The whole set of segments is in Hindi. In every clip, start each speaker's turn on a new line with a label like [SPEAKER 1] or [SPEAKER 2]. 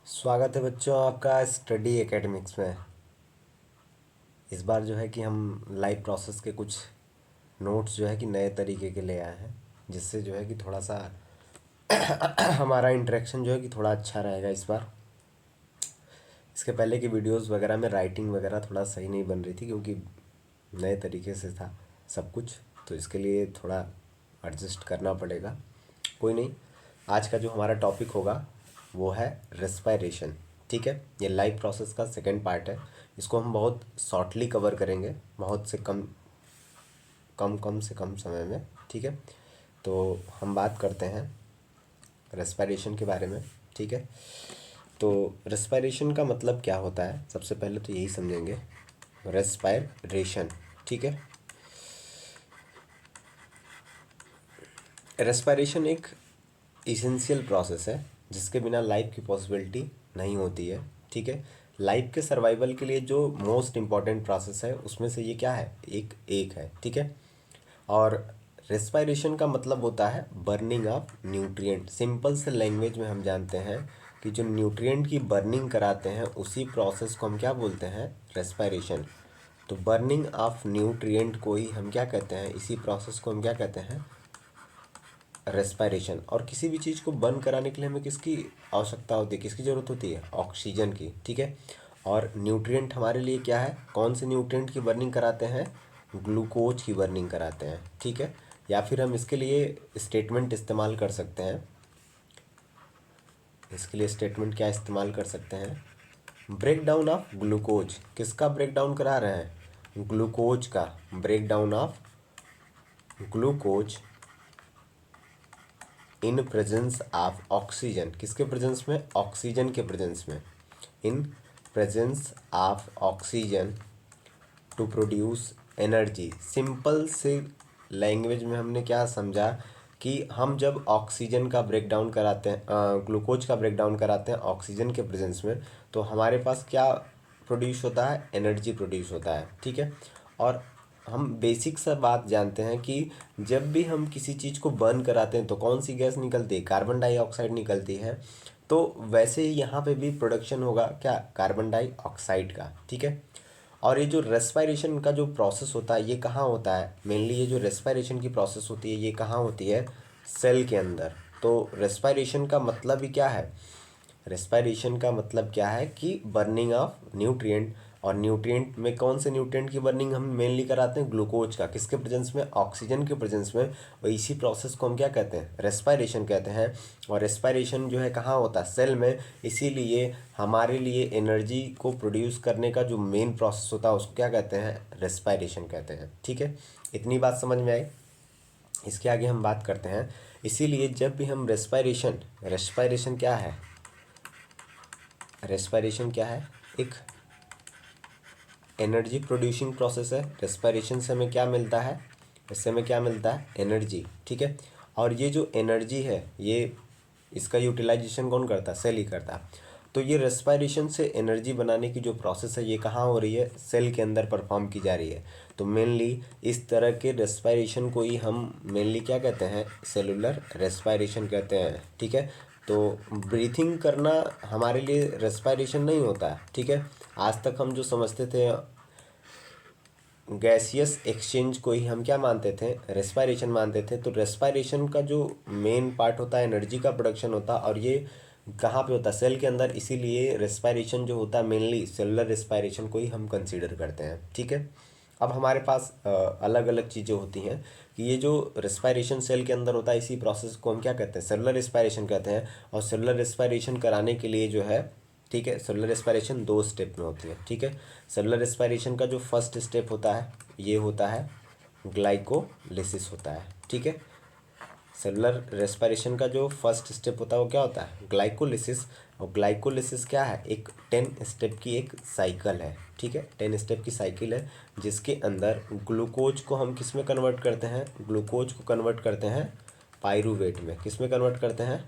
[SPEAKER 1] स्वागत है बच्चों आपका स्टडी एकेडमिक्स में। इस बार जो है कि हम लाइव प्रोसेस के कुछ नोट्स जो है कि नए तरीके के ले आए हैं, जिससे जो है कि थोड़ा सा हमारा इंटरेक्शन जो है कि थोड़ा अच्छा रहेगा इस बार। इसके पहले की वीडियोस वगैरह में राइटिंग वगैरह थोड़ा सही नहीं बन रही थी, क्योंकि नए तरीके से था सब कुछ, तो इसके लिए थोड़ा एडजस्ट करना पड़ेगा। कोई नहीं, आज का जो हमारा टॉपिक होगा वो है रेस्पायरेशन। ठीक है, ये लाइव प्रोसेस का सेकंड पार्ट है। इसको हम बहुत शॉर्टली कवर करेंगे, बहुत से कम कम कम से कम समय में। ठीक है, तो हम बात करते हैं रेस्पायरेशन के बारे में। ठीक है, तो रेस्पायरेशन का मतलब क्या होता है, सबसे पहले तो यही समझेंगे। रेस्पायरेशन, ठीक है, रेस्पायरेशन एक इसेंशियल प्रोसेस है जिसके बिना लाइफ की पॉसिबिलिटी नहीं होती है। ठीक है, लाइफ के सर्वाइवल के लिए जो मोस्ट इम्पॉर्टेंट प्रोसेस है उसमें से ये क्या है, एक है। ठीक है, और रेस्पायरेशन का मतलब होता है बर्निंग ऑफ न्यूट्रिएंट। सिंपल से लैंग्वेज में हम जानते हैं कि जो न्यूट्रिएंट की बर्निंग कराते हैं उसी प्रोसेस को हम क्या बोलते हैं, रेस्पायरेशन। तो बर्निंग ऑफ न्यूट्रिएंट को ही हम क्या कहते हैं, इसी प्रोसेस को हम क्या कहते हैं, रेस्पायरेशन। और किसी भी चीज़ को बर्न कराने के लिए हमें किसकी आवश्यकता होती है, किसकी ज़रूरत होती है, ऑक्सीजन की। ठीक है, और न्यूट्रिएंट हमारे लिए क्या है, कौन से न्यूट्रिएंट की बर्निंग कराते हैं, ग्लूकोज की बर्निंग कराते हैं। ठीक है, या फिर हम इसके लिए स्टेटमेंट इस्तेमाल कर सकते हैं, इसके लिए स्टेटमेंट क्या इस्तेमाल कर सकते हैं, ब्रेक डाउन ऑफ ग्लूकोज। किसका ब्रेक डाउन करा रहे हैं, ग्लूकोज का। Break down of glucose in presence of oxygen. किसके प्रेजेंस में, ऑक्सीजन के प्रेजेंस में। In presence of oxygen to produce energy. Simple से लैंग्वेज में हमने क्या समझा कि हम जब ऑक्सीजन का ब्रेक डाउन कराते हैं, ग्लूकोज का ब्रेक डाउन कराते हैं ऑक्सीजन के प्रेजेंस में, तो हमारे पास क्या प्रोड्यूस होता है, एनर्जी प्रोड्यूस होता है। ठीक है, और हम बेसिक सा बात जानते हैं कि जब भी हम किसी चीज़ को बर्न कराते हैं तो कौन सी गैस निकलती है, कार्बन डाइऑक्साइड निकलती है। तो वैसे ही यहाँ पे भी प्रोडक्शन होगा क्या, कार्बन डाइऑक्साइड का। ठीक है, और ये जो रेस्पायरेशन का जो प्रोसेस होता है ये कहाँ होता है, मेनली ये जो रेस्पायरेशन की प्रोसेस होती है ये कहाँ होती है, सेल के अंदर। तो रेस्पायरेशन का मतलब ही क्या है, रेस्पायरेशन का मतलब क्या है कि बर्निंग ऑफ न्यूट्रिएंट। और न्यूट्रिएंट में कौन से न्यूट्रिएंट की बर्निंग हम मेनली कराते हैं, ग्लूकोज का। किसके प्रेजेंस में, ऑक्सीजन के प्रेजेंस में। और इसी प्रोसेस को हम क्या कहते हैं, रेस्पायरेशन कहते हैं। और रेस्पायरेशन जो है कहाँ होता है, सेल में। इसीलिए हमारे लिए एनर्जी को प्रोड्यूस करने का जो मेन प्रोसेस होता है उसको क्या कहते हैं, रेस्पायरेशन कहते हैं। ठीक है, इतनी बात समझ में आई। इसके आगे हम बात करते हैं। इसीलिए जब भी हम रेस्पायरेशन, रेस्पायरेशन क्या है, रेस्पायरेशन क्या है, एक एनर्जी प्रोड्यूसिंग प्रोसेस है। रेस्पायरेशन से हमें क्या मिलता है, इससे हमें क्या मिलता है, एनर्जी। ठीक है, और ये जो एनर्जी है ये, इसका यूटिलाइजेशन कौन करता है, सेल ही करता है। तो ये रेस्पायरेशन से एनर्जी बनाने की जो प्रोसेस है ये कहाँ हो रही है, सेल के अंदर परफॉर्म की जा रही है। तो मेनली इस तरह के रेस्पायरेशन को ही हम मेनली क्या कहते हैं, सेलुलर रेस्पायरेशन कहते हैं। ठीक है, तो ब्रीथिंग करना हमारे लिए रेस्पायरेशन नहीं होता है। ठीक है, आज तक हम जो समझते थे गैसियस एक्सचेंज को ही हम क्या मानते थे, रेस्पायरेशन मानते थे। तो रेस्पायरेशन का जो मेन पार्ट होता है एनर्जी का प्रोडक्शन होता है, और ये कहाँ पे होता है, सेल के अंदर। इसीलिए रेस्पायरेशन जो होता है मेनली सेलुलर रेस्पायरेशन को ही हम कंसीडर करते हैं। ठीक है, अब हमारे पास अलग अलग चीज़ें होती हैं कि ये जो रेस्पायरेशन सेल के अंदर होता है इसी प्रोसेस को हम क्या कहते हैं, सेलुलर रेस्पायरेशन कहते हैं। और सेलुलर रेस्पायरेशन कराने के लिए जो है, ठीक है, सेलुलर रेस्पायरेशन दो स्टेप में होती है। ठीक है, सेलुलर रेस्पायरेशन का जो फर्स्ट स्टेप होता है ये होता है ग्लाइकोलिसिस होता है। ठीक है, सेलुलर रेस्पायरेशन का जो फर्स्ट स्टेप होता है वो क्या होता है, ग्लाइकोलिसिस। और ग्लाइकोलिसिस क्या है, एक 10 स्टेप की एक साइकिल है। ठीक है, 10 स्टेप की साइकिल है जिसके अंदर ग्लूकोज को हम किस में कन्वर्ट करते हैं, ग्लूकोज को कन्वर्ट करते हैं पायरूवेट में। किस में कन्वर्ट करते हैं,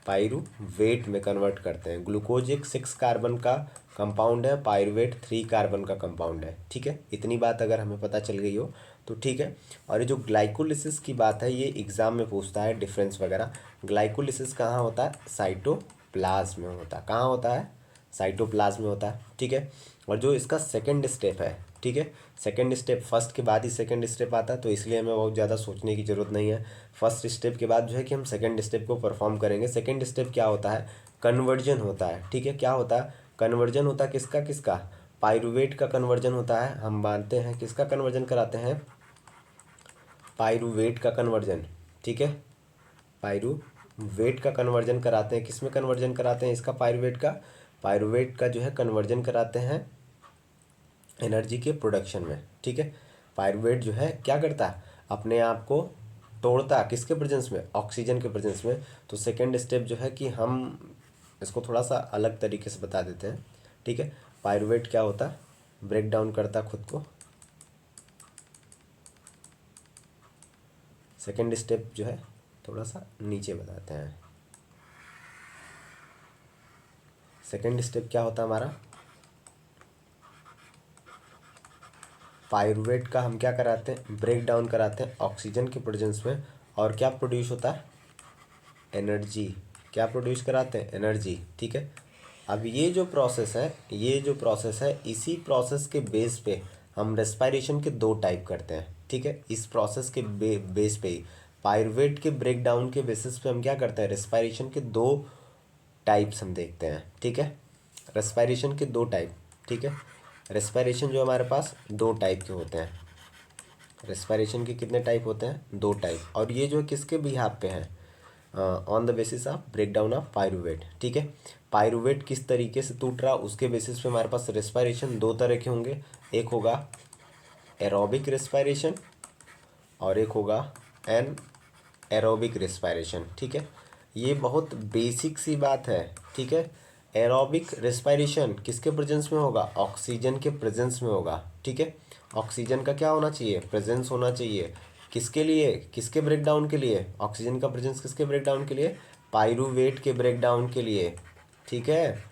[SPEAKER 1] पायरूवेट में कन्वर्ट करते हैं। ग्लूकोज एक 6 कार्बन का कंपाउंड है, पायरूवेट 3 कार्बन का कंपाउंड है। ठीक है, इतनी बात अगर हमें पता चल गई हो तो ठीक है। और ये जो ग्लाइकोलिसिस की बात है ये एग्जाम में पूछता है, डिफरेंस वगैरह। ग्लाइकोलिसिस कहाँ होता है, साइटो साइटोप्लाज्म में होता है। कहाँ होता है? साइटोप्लाज्म में होता है, ठीक है। और जो इसका सेकंड स्टेप है, ठीक है, सेकंड स्टेप फर्स्ट के बाद ही सेकंड स्टेप आता है, तो इसलिए हमें बहुत ज़्यादा सोचने की ज़रूरत नहीं है। फर्स्ट स्टेप के बाद जो है कि हम सेकंड स्टेप को परफॉर्म करेंगे। सेकंड स्टेप क्या होता है? कन्वर्जन होता है, ठीक है। क्या होता है? कन्वर्जन होता है किसका किसका? पाइरूवेट का कन्वर्जन होता है। हम मानते हैं किसका कन्वर्जन कराते हैं? पाइरूवेट का कन्वर्जन, ठीक है। पाइरूवेट का कन्वर्जन कराते हैं। किस में कन्वर्जन कराते हैं इसका? पाइरूवेट का जो है कन्वर्जन कराते हैं एनर्जी के प्रोडक्शन में, ठीक है। पाइरूवेट जो है क्या करता है? अपने आप को तोड़ता है किसके प्रेजेंस में? ऑक्सीजन के प्रेजेंस में। तो सेकेंड स्टेप जो है कि हम इसको थोड़ा सा अलग तरीके से बता देते हैं, ठीक है। पाइरूवेट क्या होता है? ब्रेक डाउन करता है खुद को। सेकेंड स्टेप जो है थोड़ा सा नीचे बताते हैं। सेकेंड स्टेप क्या होता है हमारा? पाइरूवेट का हम क्या कराते हैं? ब्रेक डाउन कराते हैं ऑक्सीजन के प्रेजेंस में। और क्या प्रोड्यूस होता है? एनर्जी। क्या प्रोड्यूस कराते हैं? एनर्जी, ठीक है। अब ये जो प्रोसेस है, इसी प्रोसेस के बेस पे हम रेस्पायरेशन के दो टाइप करते हैं, ठीक है। इस प्रोसेस के बेस पे ही पाइरूवेट के ब्रेक डाउन के बेसिस पे हम क्या करते हैं? रेस्पायरेशन के दो टाइप्स हम देखते हैं, ठीक है। रेस्पायरेशन के दो टाइप, ठीक है। रेस्पायरेशन जो हमारे पास दो टाइप के होते हैं। रेस्पायरेशन के कितने टाइप होते हैं? दो टाइप। और ये जो किसके बिहाफ पे है? On the basis of break down of pyruvate, ठीक है। पाइरूवेट किस तरीके से टूट रहा उसके बेसिस पे हमारे पास रेस्पायरेशन दो तरह के होंगे। एक होगा एरोबिक रेस्पायरेशन और एक होगा एन एरोबिक रेस्पायरेशन, ठीक है। ये बहुत बेसिक सी बात है, ठीक है। एरोबिक रेस्पायरेशन किसके प्रेजेंस में होगा? ऑक्सीजन के प्रेजेंस में होगा, ठीक है। ऑक्सीजन का क्या होना चाहिए? प्रेजेंस होना चाहिए। किसके लिए? किसके ब्रेकडाउन के लिए? ऑक्सीजन का प्रेजेंस किसके ब्रेकडाउन के लिए? पाइरूवेट के ब्रेकडाउन के लिए, ठीक है।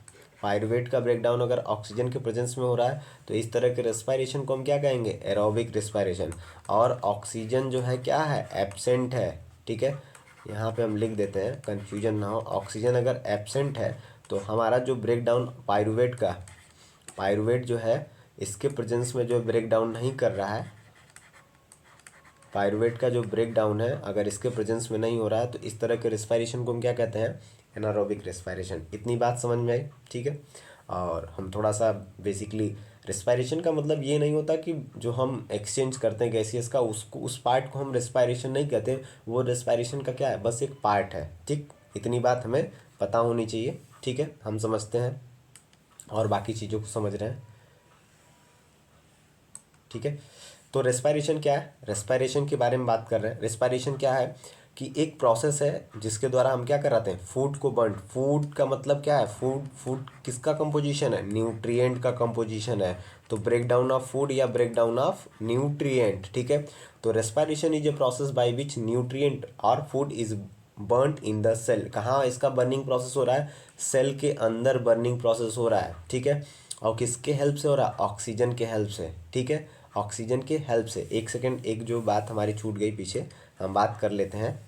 [SPEAKER 1] पाइरूवेट का ब्रेकडाउन अगर ऑक्सीजन के प्रेजेंस में हो रहा है तो इस तरह के रेस्पायरेशन को हम क्या कहेंगे? Aerobic respiration. और ऑक्सीजन जो है क्या है? एब्सेंट है, ठीक है। यहाँ पे हम लिख देते हैं, कन्फ्यूजन ना हो। ऑक्सीजन अगर एब्सेंट है तो हमारा जो ब्रेकडाउन पाइरूवेट जो है इसके प्रेजेंस में जो ब्रेक डाउन नहीं कर रहा है, पाइरूवेट का जो ब्रेक डाउन है अगर इसके प्रेजेंस में नहीं हो रहा है तो इस तरह के रेस्पायरेशन को हम क्या कहते हैं? Anaerobic respiration. इतनी बात समझ में आई, ठीक है। और हम थोड़ा सा बेसिकली रेस्पायरेशन का मतलब ये नहीं होता कि जो हम एक्सचेंज करते हैं गैसियस का उसको उस पार्ट को हम रेस्पायरेशन नहीं कहते। वो रेस्पायरेशन का क्या है? बस एक पार्ट है, ठीक। इतनी बात हमें पता होनी चाहिए, ठीक है। हम समझते हैं और बाकी चीज़ों को समझ रहे हैं, ठीक है। तो रेस्पायरेशन क्या है? रेस्पायरेशन के बारे में बात कर रहे हैं। रेस्पायरेशन क्या है कि एक प्रोसेस है जिसके द्वारा हम क्या कराते हैं? फूड को बर्न। फूड का मतलब क्या है? फूड किसका कंपोजिशन है? न्यूट्रिएंट का कंपोजिशन है। तो ब्रेक डाउन ऑफ फूड या ब्रेक डाउन ऑफ न्यूट्रिएंट, ठीक है। तो respiration is a process by which nutrient और food is burn in the cell. कहाँ इसका बर्निंग प्रोसेस हो रहा है? सेल के अंदर बर्निंग प्रोसेस हो रहा है, ठीक है। और किसके हेल्प से हो रहा है? ऑक्सीजन के हेल्प से, ठीक है। ऑक्सीजन के हेल्प से। एक सेकेंड, एक जो बात हमारी छूट गई पीछे, हम बात कर लेते हैं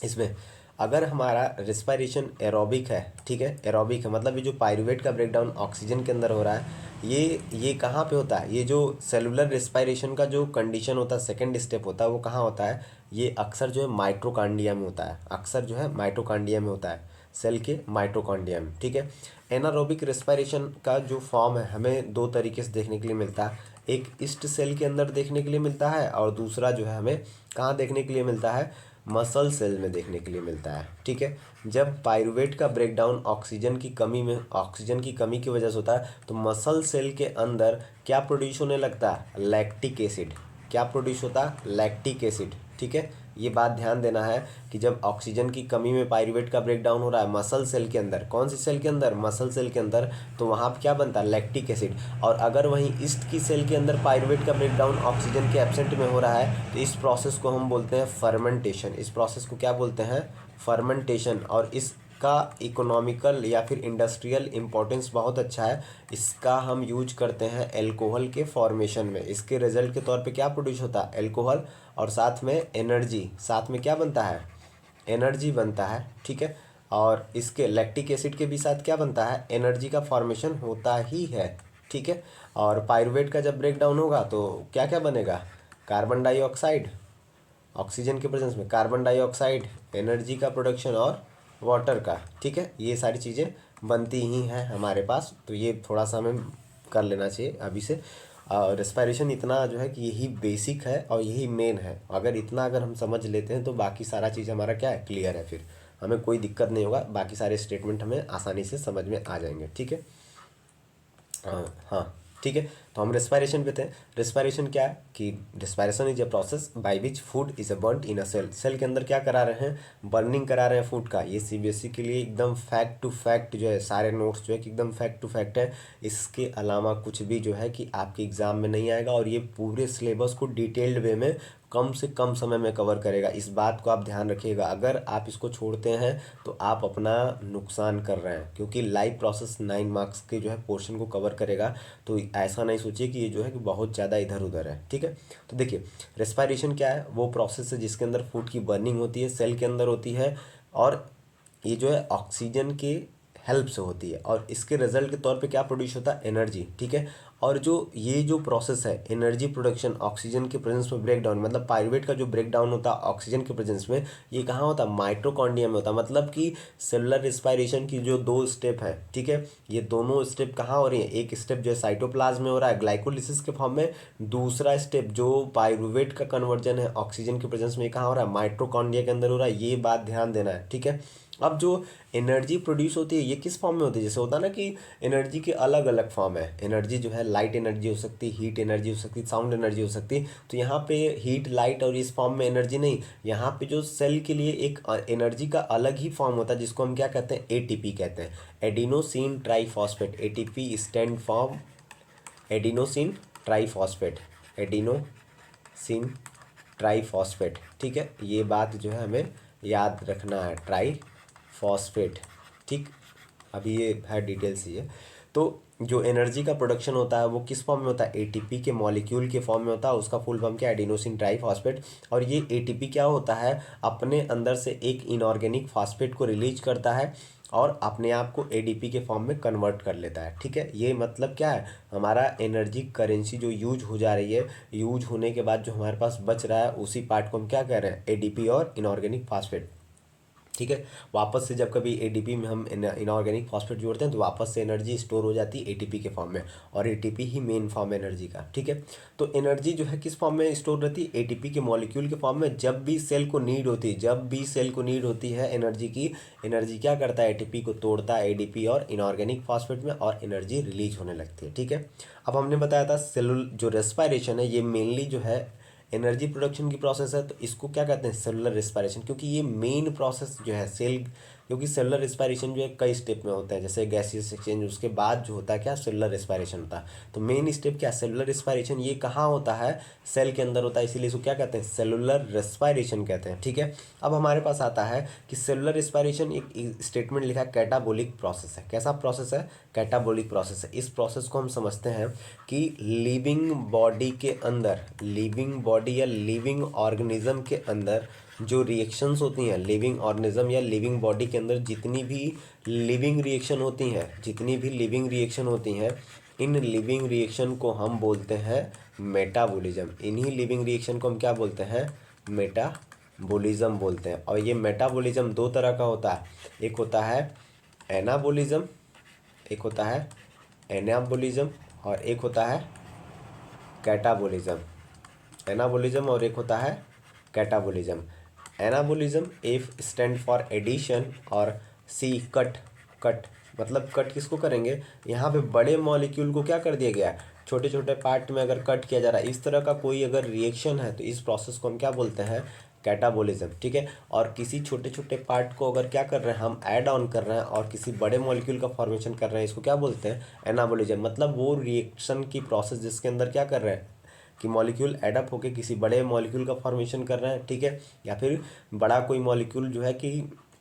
[SPEAKER 1] इसमें। अगर हमारा रेस्पायरेशन एरोबिक है, ठीक है, एरोबिक है मतलब ये जो पाइरूवेट का ब्रेकडाउन ऑक्सीजन के अंदर हो रहा है, ये कहाँ पे होता है? ये जो सेलुलर रेस्पायरेशन का जो कंडीशन होता है, सेकेंड स्टेप होता है, वो कहाँ होता है? ये अक्सर जो है माइटोकॉन्ड्रिया में होता है। अक्सर जो है माइटोकॉन्ड्रिया में होता है, सेल के माइटोकॉन्ड्रिया में, ठीक है। एनारोबिक रेस्पायरेशन का जो फॉर्म है हमें दो तरीके से देखने के लिए मिलता है। एक ईस्ट सेल के अंदर देखने के लिए मिलता है और दूसरा जो है हमें कहाँ देखने के लिए मिलता है? मसल सेल में देखने के लिए मिलता है, ठीक है। जब पाइरूवेट का ब्रेकडाउन ऑक्सीजन की कमी की वजह से होता है तो मसल सेल के अंदर क्या प्रोड्यूस होने लगता है? Lactic acid. क्या प्रोड्यूस होता है? लैक्टिक एसिड, ठीक है। ये बात ध्यान देना है कि जब ऑक्सीजन की कमी में पाइरूवेट का ब्रेकडाउन हो रहा है मसल सेल के अंदर, कौन सी सेल के अंदर? मसल सेल के अंदर, तो वहाँ पर क्या बनता है? Lactic acid. और अगर वहीं ईस्ट की सेल के अंदर पाइरूवेट का ब्रेकडाउन ऑक्सीजन के एब्सेंट में हो रहा है तो इस प्रोसेस को हम बोलते हैं फर्मेंटेशन। इस प्रोसेस को क्या बोलते हैं? फर्मेंटेशन। और इसका इकोनॉमिकल या फिर इंडस्ट्रियल इम्पोर्टेंस बहुत अच्छा है। इसका हम यूज करते हैं एल्कोहल के फॉर्मेशन में। इसके रिजल्ट के तौर पे क्या प्रोड्यूस होता है? एल्कोहल। और साथ में एनर्जी, साथ में क्या बनता है? एनर्जी बनता है, ठीक है। और इसके लैक्टिक एसिड के भी साथ क्या बनता है, एनर्जी का फॉर्मेशन होता ही है, ठीक है। और पायरुवेट का जब ब्रेक डाउन होगा तो क्या क्या बनेगा, कार्बन डाइऑक्साइड, ऑक्सीजन के प्रेजेंस में कार्बन डाइऑक्साइड, एनर्जी का प्रोडक्शन और वाटर का, ठीक है। ये सारी चीज़ें बनती ही हैं हमारे पास, तो ये थोड़ा सा हमें कर लेना चाहिए अभी से। रेस्पिरेशन इतना जो है कि यही बेसिक है और यही मेन है, अगर हम समझ लेते हैं तो बाकी सारा चीज़ हमारा क्या है, क्लियर है, फिर हमें कोई दिक्कत नहीं होगा, बाकी सारे स्टेटमेंट हमें आसानी से समझ में आ जाएंगे, ठीक है। हाँ, ठीक है। तो हम रेस्पिरेशन पे थे। रेस्पिरेशन क्या है कि respiration is a process by which food is a burned in a cell. Cell के अंदर क्या करा रहे हैं, बर्निंग करा रहे हैं फूड का। ये सीबीएसई के लिए एकदम फैक्ट टू फैक्ट जो है, सारे नोट्स जो है कि एकदम फैक्ट टू फैक्ट है। इसके अलावा कुछ भी जो है कि आपके एग्जाम में नहीं आएगा, और ये पूरे सिलेबस को डिटेल्ड वे में कम से कम समय में कवर करेगा। इस बात को आप ध्यान रखिएगा, अगर आप इसको छोड़ते हैं तो आप अपना नुकसान कर रहे हैं, क्योंकि लाइव प्रोसेस 9 मार्क्स के जो है पोर्शन को कवर करेगा। तो ऐसा नहीं सोचिए कि ये जो है कि बहुत ज़्यादा इधर उधर है, ठीक है। तो देखिए, रेस्पिरेशन क्या है, वो प्रोसेस है जिसके अंदर फूड की बर्निंग होती है, सेल के अंदर होती है, और ये जो है ऑक्सीजन के हेल्प से होती है, और इसके रिजल्ट के तौर पे क्या प्रोड्यूस होता है, एनर्जी, ठीक है। और ये जो प्रोसेस है एनर्जी प्रोडक्शन ऑक्सीजन के प्रेजेंस में ब्रेक डाउन, मतलब पायरुवेट का जो ब्रेक डाउन होता है ऑक्सीजन के प्रेजेंस में, ये कहाँ होता है, माइटोकॉन्ड्रिया में होता है। मतलब कि सेलुलर रेस्पिरेशन की जो 2 स्टेप है, ठीक है, ये दोनों स्टेप कहाँ हो रही है, एक स्टेप जो है साइटोप्लाज्म में हो रहा है ग्लाइकोलिसिस के फॉर्म में, दूसरा स्टेप जो पायरुवेट का कन्वर्जन है ऑक्सीजन के प्रेजेंस में कहाँ हो रहा है, माइटोकॉन्ड्रिया के अंदर हो रहा है। ये बात ध्यान देना है, ठीक है। अब जो एनर्जी प्रोड्यूस होती है ये किस फॉर्म में होती है, जैसे होता है ना कि एनर्जी के अलग अलग फॉर्म है। एनर्जी जो है लाइट एनर्जी हो सकती है, हीट एनर्जी हो सकती है, साउंड एनर्जी हो सकती है। तो यहाँ पे हीट, लाइट और इस फॉर्म में एनर्जी नहीं, यहाँ पे जो सेल के लिए एक एनर्जी का अलग ही फॉर्म होता है, जिसको हम क्या कहते हैं, एटीपी कहते हैं, adenosine triphosphate. ATP stand for adenosine triphosphate, adenosine triphosphate, ठीक है। ये बात जो है हमें याद रखना है, ट्राईफॉस्फेट, ठीक। अभी ये है डिटेल्स ये। तो जो एनर्जी का प्रोडक्शन होता है वो किस फॉर्म में होता है, एटीपी के मॉलिक्यूल के फॉर्म में होता है। उसका फुल फॉर्म क्या है, एडिनोसिन ट्राईफॉस्फेट। और ये एटीपी क्या होता है, अपने अंदर से एक इनऑर्गेनिक फॉस्फेट को रिलीज करता है और अपने आप को एडीपी के फॉर्म में कन्वर्ट कर लेता है, ठीक है। ये मतलब क्या है, हमारा एनर्जी करेंसी जो यूज हो जा रही है, यूज होने के बाद जो हमारे पास बच रहा है उसी पार्ट को हम क्या कह रहे हैं, एडीपी और इनऑर्गेनिक फॉस्फेट, ठीक है। वापस से जब कभी एटीपी में हम इनऑर्गेनिक फॉस्फेट जोड़ते हैं तो वापस से एनर्जी स्टोर हो जाती है एटीपी के फॉर्म में, और एटीपी ही मेन फॉर्म है एनर्जी का, ठीक है। तो एनर्जी जो है किस फॉर्म में स्टोर रहती है, एटीपी के मॉलिक्यूल के फॉर्म में। जब भी सेल को नीड होती है, जब भी सेल को नीड होती है एनर्जी की, एनर्जी क्या करता है, एटीपी को तोड़ता है एडीपी और इनऑर्गेनिक फॉस्फेट में, और एनर्जी रिलीज होने लगती है, ठीक है। अब हमने बताया था सेलुलर जो रेस्पिरेशन है ये मेनली जो है एनर्जी प्रोडक्शन की प्रोसेस है, तो इसको क्या कहते हैं, सेलुलर रेस्पिरेशन, क्योंकि ये मेन प्रोसेस जो है सेल, क्योंकि सेलुलर रेस्पिरेशन जो है कई स्टेप में होता है, जैसे गैसियस एक्सचेंज, उसके बाद जो होता है क्या, सेलुलर रेस्पिरेशन होता है। तो मेन स्टेप क्या, सेलुलर रेस्पिरेशन, ये कहाँ होता है, सेल के अंदर होता है, इसीलिए इसको क्या कहते हैं, सेलुलर रेस्पिरेशन कहते हैं, ठीक है। अब हमारे पास आता है कि सेलुलर रेस्पिरेशन एक स्टेटमेंट लिखा है, कैटाबोलिक प्रोसेस है। कैसा प्रोसेस है, कैटाबोलिक प्रोसेस है। इस प्रोसेस को हम समझते हैं कि लिविंग बॉडी के अंदर, लिविंग बॉडी या लिविंग ऑर्गेनिज्म के अंदर जो रिएक्शंस होती हैं, लिविंग ऑर्गेनिज्म या लिविंग बॉडी के अंदर जितनी भी लिविंग रिएक्शन होती हैं, जितनी भी लिविंग रिएक्शन होती हैं, इन लिविंग रिएक्शन को हम बोलते हैं मेटाबॉलिज्म। इन्हीं लिविंग रिएक्शन को हम क्या बोलते हैं, मेटाबॉलिज्म बोलते हैं। और ये मेटाबॉलिज्म 2 तरह का होता है, एक होता है एनाबॉलिज्म, एक होता है एनाबॉलिज्म, और एक होता है कैटाबॉलिज्म। एनाबॉलिज्म और एक होता है catabolism. Anabolism F stand for addition, और सी कट। कट मतलब कट किसको करेंगे, यहाँ पे बड़े मॉलिक्यूल को क्या कर दिया गया है, छोटे छोटे पार्ट में अगर कट किया जा रहा है, इस तरह का कोई अगर रिएक्शन है तो इस प्रोसेस को हम क्या बोलते हैं, कैटाबॉलिज्म, ठीक है। और किसी छोटे छोटे पार्ट को अगर क्या कर रहे हैं, हम ऐड ऑन कर रहे हैं और किसी बड़े मॉलिक्यूल का फॉर्मेशन कर रहे हैं, इसको क्या बोलते हैं, एनाबॉलिज्म। मतलब वो रिएक्शन की प्रोसेस जिसके अंदर क्या कर रहे हैं कि मॉलिक्यूल एडअप होकर किसी बड़े मॉलिक्यूल का फॉर्मेशन कर रहे हैं, ठीक है। या फिर बड़ा कोई मॉलिक्यूल जो है कि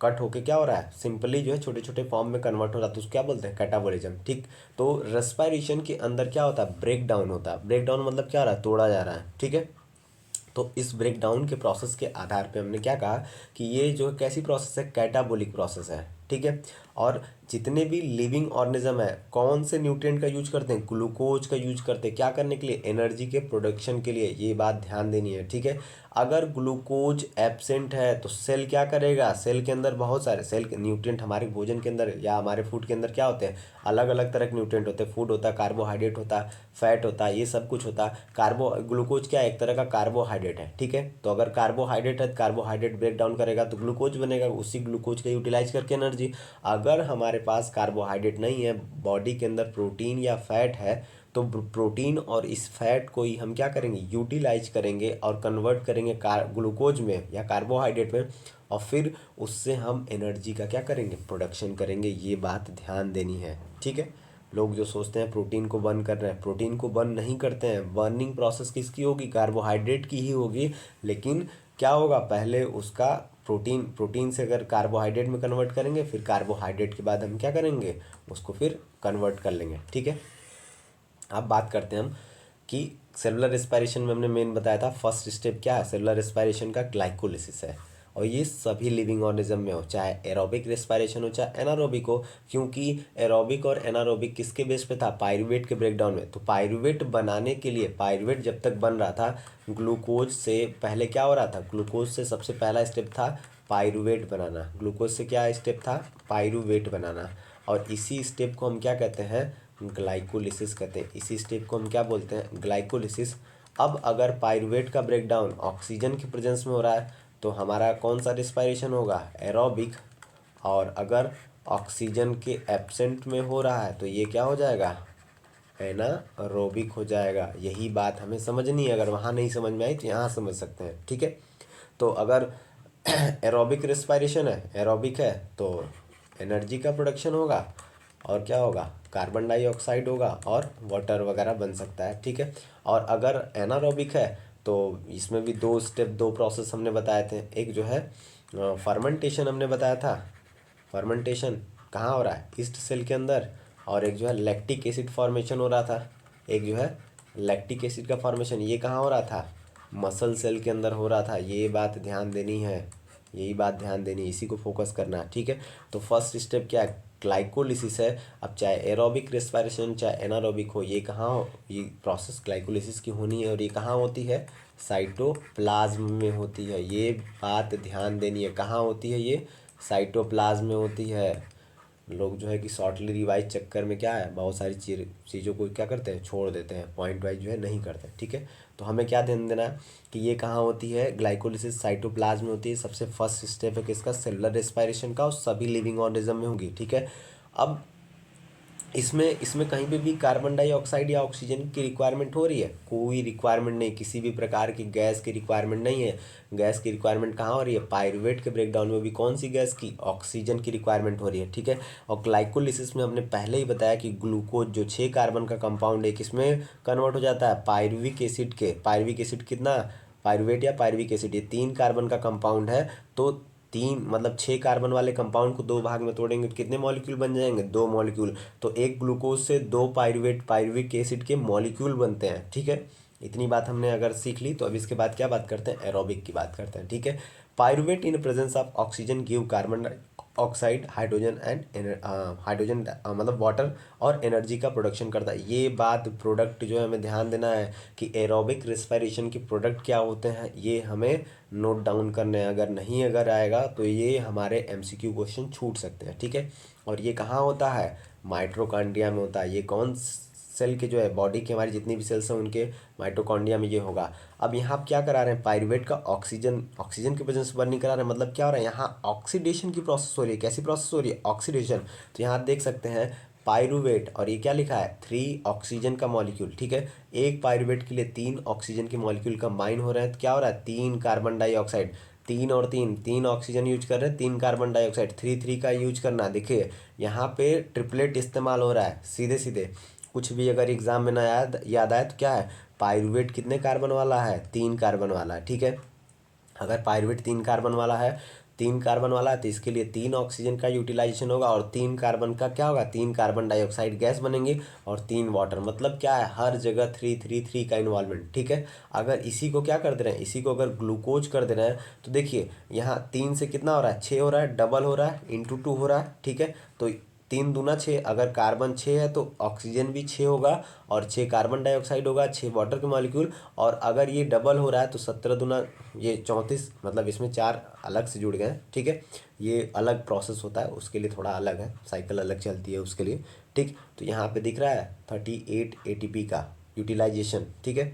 [SPEAKER 1] कट होके क्या हो रहा है, सिंपली जो है छोटे छोटे फॉर्म में कन्वर्ट हो रहा है, तो उसको क्या बोलते हैं, कैटाबॉलिज्म, ठीक। तो रेस्पिरेशन के अंदर क्या होता है, ब्रेक डाउन होता है। ब्रेक डाउन मतलब क्या हो रहा है, तोड़ा जा रहा है, ठीक है। तो इस ब्रेक डाउन के प्रोसेस के आधार पे हमने क्या कहा कि ये जो कैसी प्रोसेस है, कैटाबॉलिक प्रोसेस है, ठीक है। और जितने भी लिविंग ऑर्गेनिज्म है कौन से न्यूट्रिएंट का यूज करते हैं, ग्लूकोज का यूज करते हैं, क्या करने के लिए, एनर्जी के प्रोडक्शन के लिए, ये बात ध्यान देनी है, ठीक है। अगर ग्लूकोज एब्सेंट है तो सेल क्या करेगा, सेल के अंदर बहुत सारे सेल के न्यूट्रिएंट हमारे भोजन के अंदर या हमारे फूड के अंदर क्या होते हैं, अलग अलग तरह के न्यूट्रिएंट होते हैं, फूड होता है, कार्बोहाइड्रेट होता है, फैट होता है, ये सब कुछ होता है। ग्लूकोज क्या है, एक तरह का कार्बोहाइड्रेट है, ठीक है। तो अगर कार्बोहाइड्रेट है तो कार्बोहाइड्रेट ब्रेक डाउन करेगा तो ग्लूकोज बनेगा, उसी ग्लूकोज का यूटिलाइज करके एनर्जी। अगर हमारे पास कार्बोहाइड्रेट नहीं है, बॉडी के अंदर प्रोटीन या फैट है, तो प्रोटीन और इस फैट को ही हम क्या करेंगे, यूटिलाइज करेंगे और कन्वर्ट करेंगे ग्लूकोज में या कार्बोहाइड्रेट में, और फिर उससे हम एनर्जी का क्या करेंगे, प्रोडक्शन करेंगे। ये बात ध्यान देनी है, ठीक है। लोग जो सोचते हैं प्रोटीन को बर्न कर रहे हैं, प्रोटीन को बर्न नहीं करते हैं। बर्निंग प्रोसेस किसकी होगी, कार्बोहाइड्रेट की ही होगी। लेकिन क्या होगा, पहले उसका प्रोटीन से अगर कार्बोहाइड्रेट में कन्वर्ट करेंगे, फिर कार्बोहाइड्रेट के बाद हम क्या करेंगे, उसको फिर कन्वर्ट कर लेंगे, ठीक है। अब बात करते हैं हम कि सेलुलर रेस्पिरेशन में हमने मेन बताया था फर्स्ट स्टेप क्या है, सेलुलर रेस्पिरेशन का ग्लाइकोलिसिस है। और ये सभी लिविंग ऑर्गेनिज्म में हो, चाहे एरोबिक रेस्पिरेशन हो चाहे एनारोबिक हो, क्योंकि एरोबिक और एनारोबिक किसके बेस पे था, पायरुवेट के ब्रेकडाउन में। तो पायरुवेट बनाने के लिए, पायरुवेट जब तक बन रहा था, ग्लूकोज से पहले क्या हो रहा था, ग्लूकोज से सबसे पहला स्टेप था पायरुवेट बनाना। ग्लूकोज से क्या स्टेप था, पायरुवेट बनाना। और इसी स्टेप को हम क्या कहते हैं, ग्लाइकोलिसिस कहते हैं। इसी स्टेप को हम क्या बोलते हैं, ग्लाइकोलिसिस। अब अगर पायरुवेट का ब्रेकडाउन ऑक्सीजन के प्रेजेंस में हो रहा है तो हमारा कौन सा रिस्पायरेशन होगा, एरोबिक। और अगर ऑक्सीजन के एब्सेंट में हो रहा है तो ये क्या हो जाएगा, एनारोबिक हो जाएगा। यही बात हमें समझनी है, अगर वहाँ नहीं समझ में आई तो यहाँ समझ सकते हैं, ठीक है। तो अगर एरोबिक रिस्पायरेशन है, एरोबिक है, तो एनर्जी का प्रोडक्शन होगा और क्या होगा, कार्बन डाइऑक्साइड होगा और वाटर वगैरह बन सकता है, ठीक है। और अगर एनारोबिक है तो इसमें भी दो स्टेप, दो प्रोसेस हमने बताए थे। एक जो है फर्मेंटेशन हमने बताया था, फर्मेंटेशन कहाँ हो रहा है, ईस्ट सेल के अंदर। और एक जो है लैक्टिक एसिड फॉर्मेशन हो रहा था, एक जो है लैक्टिक एसिड का फॉर्मेशन, ये कहाँ हो रहा था, मसल सेल के अंदर हो रहा था। ये बात ध्यान देनी है, यही बात ध्यान देनी है, इसी को फोकस करना है, ठीक है। तो फर्स्ट स्टेप क्या है, ग्लाइकोलिसिस है। अब चाहे एरोबिक रेस्पिरेशन चाहे एनारोबिक हो, ये कहाँ हो, ये प्रोसेस ग्लाइकोलिसिस की होनी है। और ये कहाँ होती है, साइटोप्लाज्म में होती है। ये बात ध्यान देनी है, कहाँ होती है, ये साइटोप्लाज्म में होती है। लोग जो है कि शॉर्टली रिवाइज चक्कर में क्या है, बहुत सारी चीज़ों को क्या करते हैं, छोड़ देते हैं, पॉइंट वाइज जो है नहीं करते, ठीक है। तो हमें क्या ध्यान देना है कि ये कहाँ होती है, ग्लाइकोलिसिस साइटोप्लाज्म में होती है। सबसे फर्स्ट स्टेप है किसका, सेलुलर रेस्पिरेशन का, और सभी लिविंग ऑर्गेनिज्म में होगी, ठीक है। अब इसमें इसमें कहीं पे भी कार्बन डाइऑक्साइड या ऑक्सीजन की रिक्वायरमेंट हो रही है, कोई रिक्वायरमेंट नहीं, किसी भी प्रकार की गैस की रिक्वायरमेंट नहीं है। गैस की रिक्वायरमेंट कहाँ हो रही है, पायरुवेट के ब्रेकडाउन में भी कौन सी गैस की, ऑक्सीजन की रिक्वायरमेंट हो रही है, ठीक है। और ग्लाइकोलिसिस में हमने पहले ही बताया कि ग्लूकोज जो 6 कार्बन का कंपाउंड है किसमें कन्वर्ट हो जाता है, पायरुविक एसिड के। पायरुविक एसिड कितना, पायरुवेट या पायरुविक एसिड, ये 3 कार्बन का कंपाउंड है। तो तीन मतलब 6 कार्बन वाले कंपाउंड को 2 भाग में तोड़ेंगे तो कितने मॉलिक्यूल बन जाएंगे, 2 मॉलिक्यूल। तो एक ग्लूकोज से 2 पायरुविक एसिड के मॉलिक्यूल बनते हैं, ठीक है। इतनी बात हमने अगर सीख ली तो अब इसके बाद क्या बात करते हैं, एरोबिक की बात करते हैं, ठीक है। Pyruvate in presence of oxygen give carbon oxide hydrogen hydrogen मतलब वाटर और एनर्जी का प्रोडक्शन करता है। ये बात प्रोडक्ट जो है हमें ध्यान देना है कि एरोबिक रेस्पिरेशन के प्रोडक्ट क्या होते हैं, ये हमें नोट डाउन करने हैं। अगर आएगा तो ये हमारे एमसीक्यू क्वेश्चन छूट सकते हैं, ठीक है। और ये कहाँ होता है, माइटोकॉन्ड्रिया में होता है। ये कौन सेल के जो है, बॉडी के हमारी जितनी भी सेल्स हैं उनके माइटोकॉन्ड्रिया में ये होगा। अब यहाँ आप क्या करा रहे हैं, पायरुवेट का ऑक्सीजन की वजह से बर्न नहीं करा रहे हैं, मतलब क्या हो रहा है, यहाँ ऑक्सीडेशन की प्रोसेस हो रही है। कैसी प्रोसेस हो रही है, ऑक्सीडेशन। तो यहाँ आप देख सकते हैं पायरुवेट, और ये क्या लिखा है, 3 ऑक्सीजन का मॉलिक्यूल, ठीक है। एक पायरुवेट के लिए 3 ऑक्सीजन के मॉलिक्यूल कंबाइन हो रहे हैं, तो क्या हो रहा है, 3 कार्बन डाइऑक्साइड, 3 और 3, 3 ऑक्सीजन यूज कर रहे हैं, 3 कार्बन डाइऑक्साइड, 3 का यूज करना। देखिए यहाँ पे ट्रिपलेट इस्तेमाल हो रहा है, सीधे सीधे कुछ भी अगर एग्जाम में ना याद आए तो क्या है, पायरुवेट कितने कार्बन वाला है, 3 कार्बन वाला है, ठीक है। अगर पायरुवेट 3 कार्बन वाला है 3 कार्बन वाला है तो इसके लिए 3 ऑक्सीजन का यूटिलाइजेशन होगा, और 3 कार्बन का क्या होगा, 3 कार्बन डाइऑक्साइड गैस बनेंगे और 3 वाटर। मतलब क्या है, हर जगह 3 का इन्वॉल्वमेंट। ठीक है, अगर इसी को क्या कर दे रहे हैं, इसी को अगर ग्लूकोज कर दे रहे हैं तो देखिए यहाँ 3 से कितना हो रहा है, 6 हो रहा है, डबल हो रहा है, इंटू 2 हो रहा है। ठीक है, तो 3 दूना 6, अगर कार्बन 6 है तो ऑक्सीजन भी 6 होगा, और 6 कार्बन डाइऑक्साइड होगा, 6 वाटर के मॉलिक्यूल। और अगर ये डबल हो रहा है तो 17 दूना ये 34, मतलब इसमें 4 अलग से जुड़ गए हैं। ठीक है, ये अलग प्रोसेस होता है, उसके लिए थोड़ा अलग है, साइकिल अलग चलती है उसके लिए। ठीक, तो यहाँ पे दिख रहा है 38 एटीपी का यूटिलाइजेशन। ठीक है,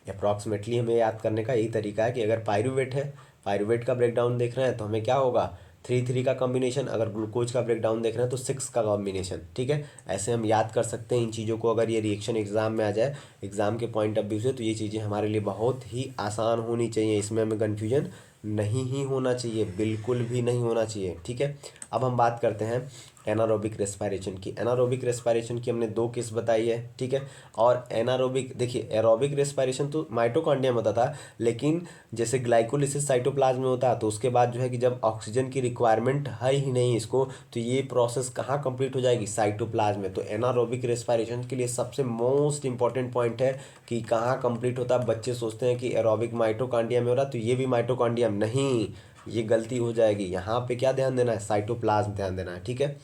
[SPEAKER 1] अप्रॉक्सीमेटली हमें याद करने का यही तरीका है कि अगर पायरुवेट है, पायरुवेट का ब्रेकडाउन देख रहे हैं तो हमें क्या होगा, 3 का कॉम्बिनेशन, अगर ग्लूकोज का ब्रेकडाउन देख रहे हैं तो 6 का कॉम्बिनेशन। ठीक है, ऐसे हम याद कर सकते हैं इन चीज़ों को। अगर ये रिएक्शन एग्जाम में आ जाए, एग्जाम के पॉइंट ऑफ व्यू से, तो ये चीज़ें हमारे लिए बहुत ही आसान होनी चाहिए, इसमें हमें कन्फ्यूजन नहीं ही होना चाहिए, बिल्कुल भी नहीं होना चाहिए। ठीक है, अब हम बात करते हैं एनारोबिक रेस्पिरेशन की। एनारोबिक रेस्पिरेशन की हमने 2 केस बताई है। ठीक है, और एनारोबिक, देखिए एरोबिक रेस्पिरेशन तो माइटोकॉन्ड्रिया में होता था, लेकिन जैसे ग्लाइकोलिसिस साइटोप्लाज्म में होता है, तो उसके बाद जो है कि जब ऑक्सीजन की रिक्वायरमेंट है ही नहीं इसको, तो ये प्रोसेस कहाँ कंप्लीट हो जाएगी, साइटोप्लाज्म में। तो एनारोबिक रेस्पिरेशन के लिए सबसे मोस्ट इंपॉर्टेंट पॉइंट है कि कहाँ कंप्लीट होता है। बच्चे सोचते हैं कि एरोबिक माइटोकॉन्ड्रिया में हो रहा है, तो ये भी माइटोकॉन्ड्रिया में, नहीं, ये गलती हो जाएगी। यहाँ पे क्या ध्यान देना है, साइटोप्लाज्म ध्यान देना है। ठीक है,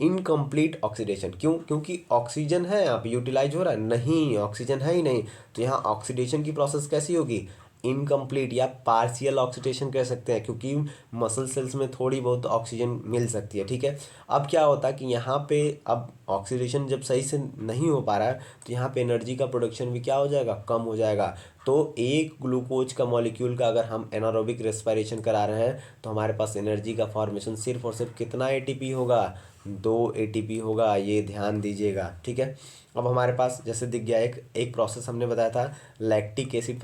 [SPEAKER 1] इनकम्प्लीट ऑक्सीडेशन, क्यों, क्योंकि ऑक्सीजन है यहाँ पे, यूटिलाइज हो रहा है नहीं, ऑक्सीजन है ही नहीं, तो यहाँ ऑक्सीडेशन की प्रोसेस कैसी होगी, इनकम्प्लीट या पार्शियल ऑक्सीडेशन कह सकते हैं, क्योंकि मसल सेल्स में थोड़ी बहुत ऑक्सीजन मिल सकती है। ठीक है, अब क्या होता है कि यहाँ पे अब ऑक्सीडेशन जब सही से नहीं हो पा रहा है, तो यहाँ पे एनर्जी का प्रोडक्शन भी क्या हो जाएगा, कम हो जाएगा। तो एक ग्लूकोज का मॉलिक्यूल का अगर हम एनारोबिक रेस्पिरेशन करा रहे हैं, तो हमारे पास एनर्जी का फॉर्मेशन सिर्फ और सिर्फ कितना एटीपी होगा, 2 एटीपी होगा, ये ध्यान दीजिएगा। ठीक है, अब हमारे पास जैसे दिख गया एक एक प्रोसेस हमने बताया था, लैक्टिक एसिड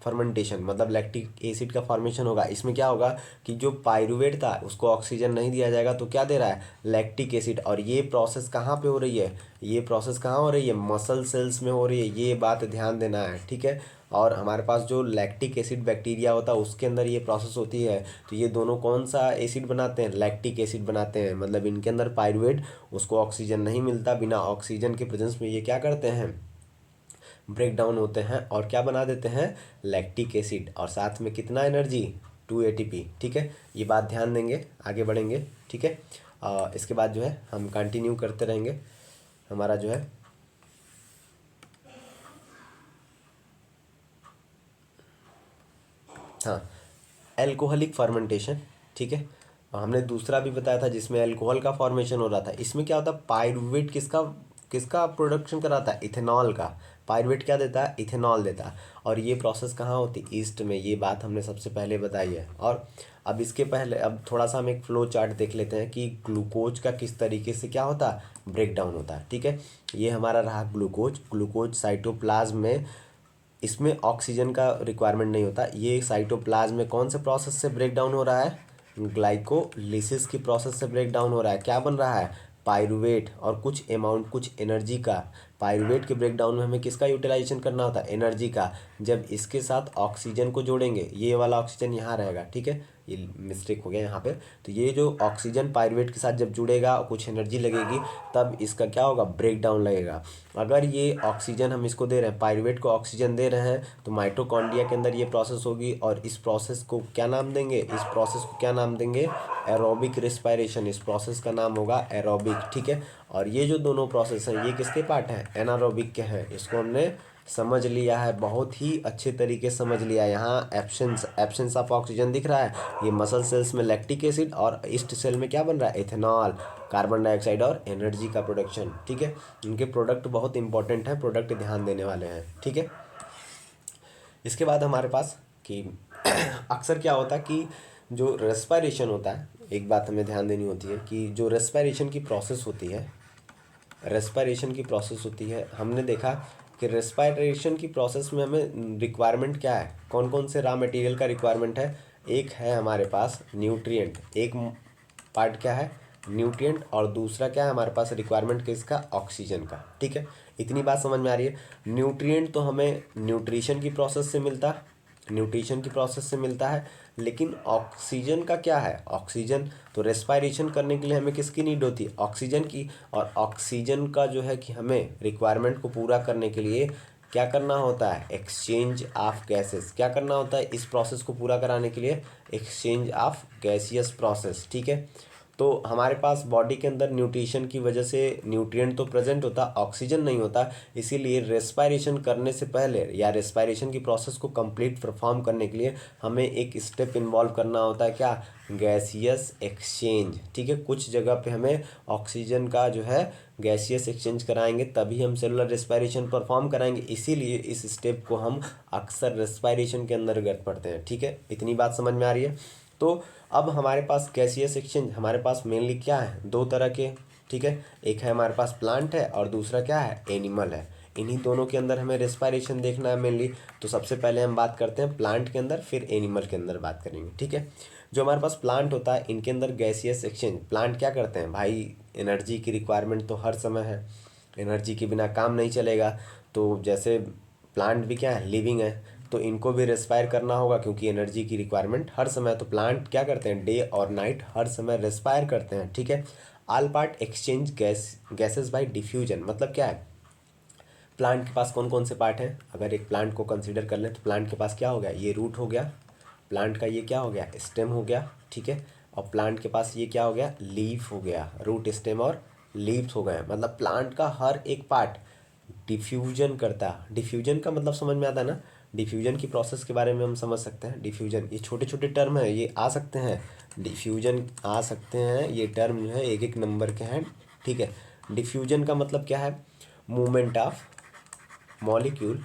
[SPEAKER 1] फर्मेंटेशन, मतलब लैक्टिक एसिड का फॉर्मेशन होगा। इसमें क्या होगा कि जो पायरुवेट था उसको ऑक्सीजन नहीं दिया जाएगा, तो क्या दे रहा है, लैक्टिक एसिड। और ये प्रोसेस कहाँ पे हो रही है, ये प्रोसेस कहाँ हो रही है, मसल सेल्स में हो रही है, ये बात ध्यान देना है। ठीक है, और हमारे पास जो लैक्टिक एसिड बैक्टीरिया होता है उसके अंदर ये प्रोसेस होती है, तो ये दोनों कौन सा एसिड बनाते हैं, लैक्टिक एसिड बनाते हैं। मतलब इनके अंदर पायरुवेट, उसको ऑक्सीजन नहीं मिलता, बिना ऑक्सीजन के प्रेजेंस में ये क्या करते हैं, ब्रेक डाउन होते हैं और क्या बना देते हैं, लैक्टिक एसिड, और साथ में कितना एनर्जी, 2 एटीपी। ठीक है, ये बात ध्यान देंगे, आगे बढ़ेंगे। ठीक है, इसके बाद जो है हम कंटिन्यू करते रहेंगे, हमारा जो है हाँ, एल्कोहलिक फर्मेंटेशन। ठीक है, और हमने दूसरा भी बताया था जिसमें अल्कोहल का फॉर्मेशन हो रहा था। इसमें क्या होता है, पायरुवेट किसका किसका प्रोडक्शन कराता है, इथेनॉल का। पायरुवेट क्या देता है, इथेनॉल देता है। और ये प्रोसेस कहाँ होती है, ईस्ट में, ये बात हमने सबसे पहले बताई है। और अब इसके पहले अब थोड़ा सा हम एक फ्लो चार्ट देख लेते हैं कि ग्लूकोज का किस तरीके से क्या होता है, ब्रेक डाउन होता है। ठीक है, ये हमारा रहा ग्लूकोज। ग्लूकोज साइटोप्लाज्म में, इसमें ऑक्सीजन का रिक्वायरमेंट नहीं होता। ये साइटोप्लाज्म में कौन से प्रोसेस से ब्रेक डाउन हो रहा है, ग्लाइकोलिसिस की प्रोसेस से ब्रेक डाउन हो रहा है। क्या बन रहा है, पायरुवेट, और कुछ अमाउंट, कुछ एनर्जी का। पायरुवेट के ब्रेक डाउन में हमें किसका यूटिलाइजेशन करना होता है, एनर्जी का। जब इसके साथ ऑक्सीजन को जोड़ेंगे, ये वाला ऑक्सीजन यहाँ रहेगा। ठीक है, ये मिस्टेक हो गया यहाँ पे। तो ये जो ऑक्सीजन पायरुवेट के साथ जब जुड़ेगा, कुछ एनर्जी लगेगी, तब इसका क्या होगा, ब्रेक डाउन लगेगा। अगर ये ऑक्सीजन हम इसको दे रहे हैं, पायरुवेट को ऑक्सीजन दे रहे हैं, तो माइटोकॉन्ड्रिया के अंदर ये प्रोसेस होगी, और इस प्रोसेस को क्या नाम देंगे, इस प्रोसेस को क्या नाम देंगे, एरोबिक रेस्पिरेशन। इस प्रोसेस का नाम होगा एरोबिक। ठीक है, और ये जो दोनों प्रोसेस हैं ये किसके पार्ट हैं, एनारोबिक के हैं। इसको हमने समझ लिया है, बहुत ही अच्छे तरीके से समझ लिया है। यहाँ एब्सेंस ऑफ ऑक्सीजन दिख रहा है, ये मसल सेल्स में लैक्टिक एसिड, और ईस्ट सेल में क्या बन रहा है, इथेनॉल, कार्बन डाइऑक्साइड और एनर्जी का प्रोडक्शन। ठीक है, इनके प्रोडक्ट बहुत इंपॉर्टेंट हैं, प्रोडक्ट ध्यान देने वाले हैं। ठीक है, इसके बाद हमारे पास कि अक्सर क्या होता है कि जो रेस्पिरेशन होता है, एक बात हमें ध्यान देनी होती है कि जो रेस्पिरेशन की प्रोसेस होती है, रेस्पिरेशन की प्रोसेस होती है, हमने देखा कि रेस्पिरेशन की प्रोसेस में हमें रिक्वायरमेंट क्या है, कौन कौन से रॉ मटेरियल का रिक्वायरमेंट है। एक है हमारे पास न्यूट्रिएंट, एक पार्ट क्या है, न्यूट्रिएंट, और दूसरा क्या है हमारे पास रिक्वायरमेंट किसका, ऑक्सीजन का। ठीक है, इतनी बात समझ में आ रही है। न्यूट्रिएंट तो हमें न्यूट्रिशन की प्रोसेस से मिलता है, न्यूट्रिशन की प्रोसेस से मिलता है, लेकिन ऑक्सीजन का क्या है, ऑक्सीजन तो रेस्पायरेशन करने के लिए हमें किसकी नीड होती है, ऑक्सीजन की। और ऑक्सीजन का जो है कि हमें रिक्वायरमेंट को पूरा करने के लिए क्या करना होता है, एक्सचेंज ऑफ गैसेस। क्या करना होता है इस प्रोसेस को पूरा कराने के लिए, एक्सचेंज ऑफ गैसियस प्रोसेस, ठीक है। तो हमारे पास बॉडी के अंदर न्यूट्रिशन की वजह से न्यूट्रिएंट तो प्रेजेंट होता, ऑक्सीजन नहीं होता, इसीलिए रेस्पायरेशन करने से पहले या रेस्पायरेशन की प्रोसेस को कंप्लीट परफॉर्म करने के लिए हमें एक स्टेप इन्वॉल्व करना होता है, क्या, गैसियस एक्सचेंज, ठीक है। कुछ जगह पे हमें ऑक्सीजन का जो है गैसियस एक्सचेंज कराएंगे तभी हम सेलुलर रेस्पायरेशन परफॉर्म कराएंगे, इसीलिए इस स्टेप को हम अक्सर रेस्पायरेशन के अंतर्गत पढ़ते हैं, ठीक है। इतनी बात समझ में आ रही है। तो अब हमारे पास गैसियस एक्सचेंज हमारे पास मेनली क्या है, दो तरह के, ठीक है। एक है हमारे पास प्लांट है और दूसरा क्या है, एनिमल है। इन्हीं दोनों के अंदर हमें रेस्पायरेशन देखना है मेनली। तो सबसे पहले हम बात करते हैं प्लांट के अंदर, फिर एनिमल के अंदर बात करेंगे, ठीक है। जो हमारे पास प्लांट होता है इनके अंदर गैसियस एक्सचेंज, प्लांट क्या करते हैं भाई, एनर्जी की रिक्वायरमेंट तो हर समय है, एनर्जी के बिना काम नहीं चलेगा। तो जैसे प्लांट भी क्या है, लिविंग है, तो इनको भी रेस्पायर करना होगा क्योंकि एनर्जी की रिक्वायरमेंट हर समय, तो प्लांट क्या करते हैं, डे और नाइट हर समय रेस्पायर करते हैं, ठीक है। All part exchange gases bye diffusion, मतलब क्या है, प्लांट के पास कौन कौन से पार्ट हैं, अगर एक प्लांट को कंसीडर कर लें तो प्लांट के पास क्या हो गया, ये रूट हो गया, प्लांट का ये क्या हो गया, स्टेम हो गया, ठीक है। और प्लांट के पास ये क्या हो गया, लीफ हो गया, रूट स्टेम और लीव्स हो गए। मतलब प्लांट का हर एक पार्ट डिफ्यूजन करता है। डिफ्यूजन का मतलब समझ में आता है ना, डिफ्यूजन की प्रोसेस के बारे में हम समझ सकते हैं। डिफ्यूजन ये छोटे छोटे टर्म है, ये आ सकते हैं, डिफ्यूजन आ सकते हैं, ये टर्म जो है एक एक नंबर के हैं, ठीक है। डिफ्यूजन का मतलब क्या है, movement of molecule,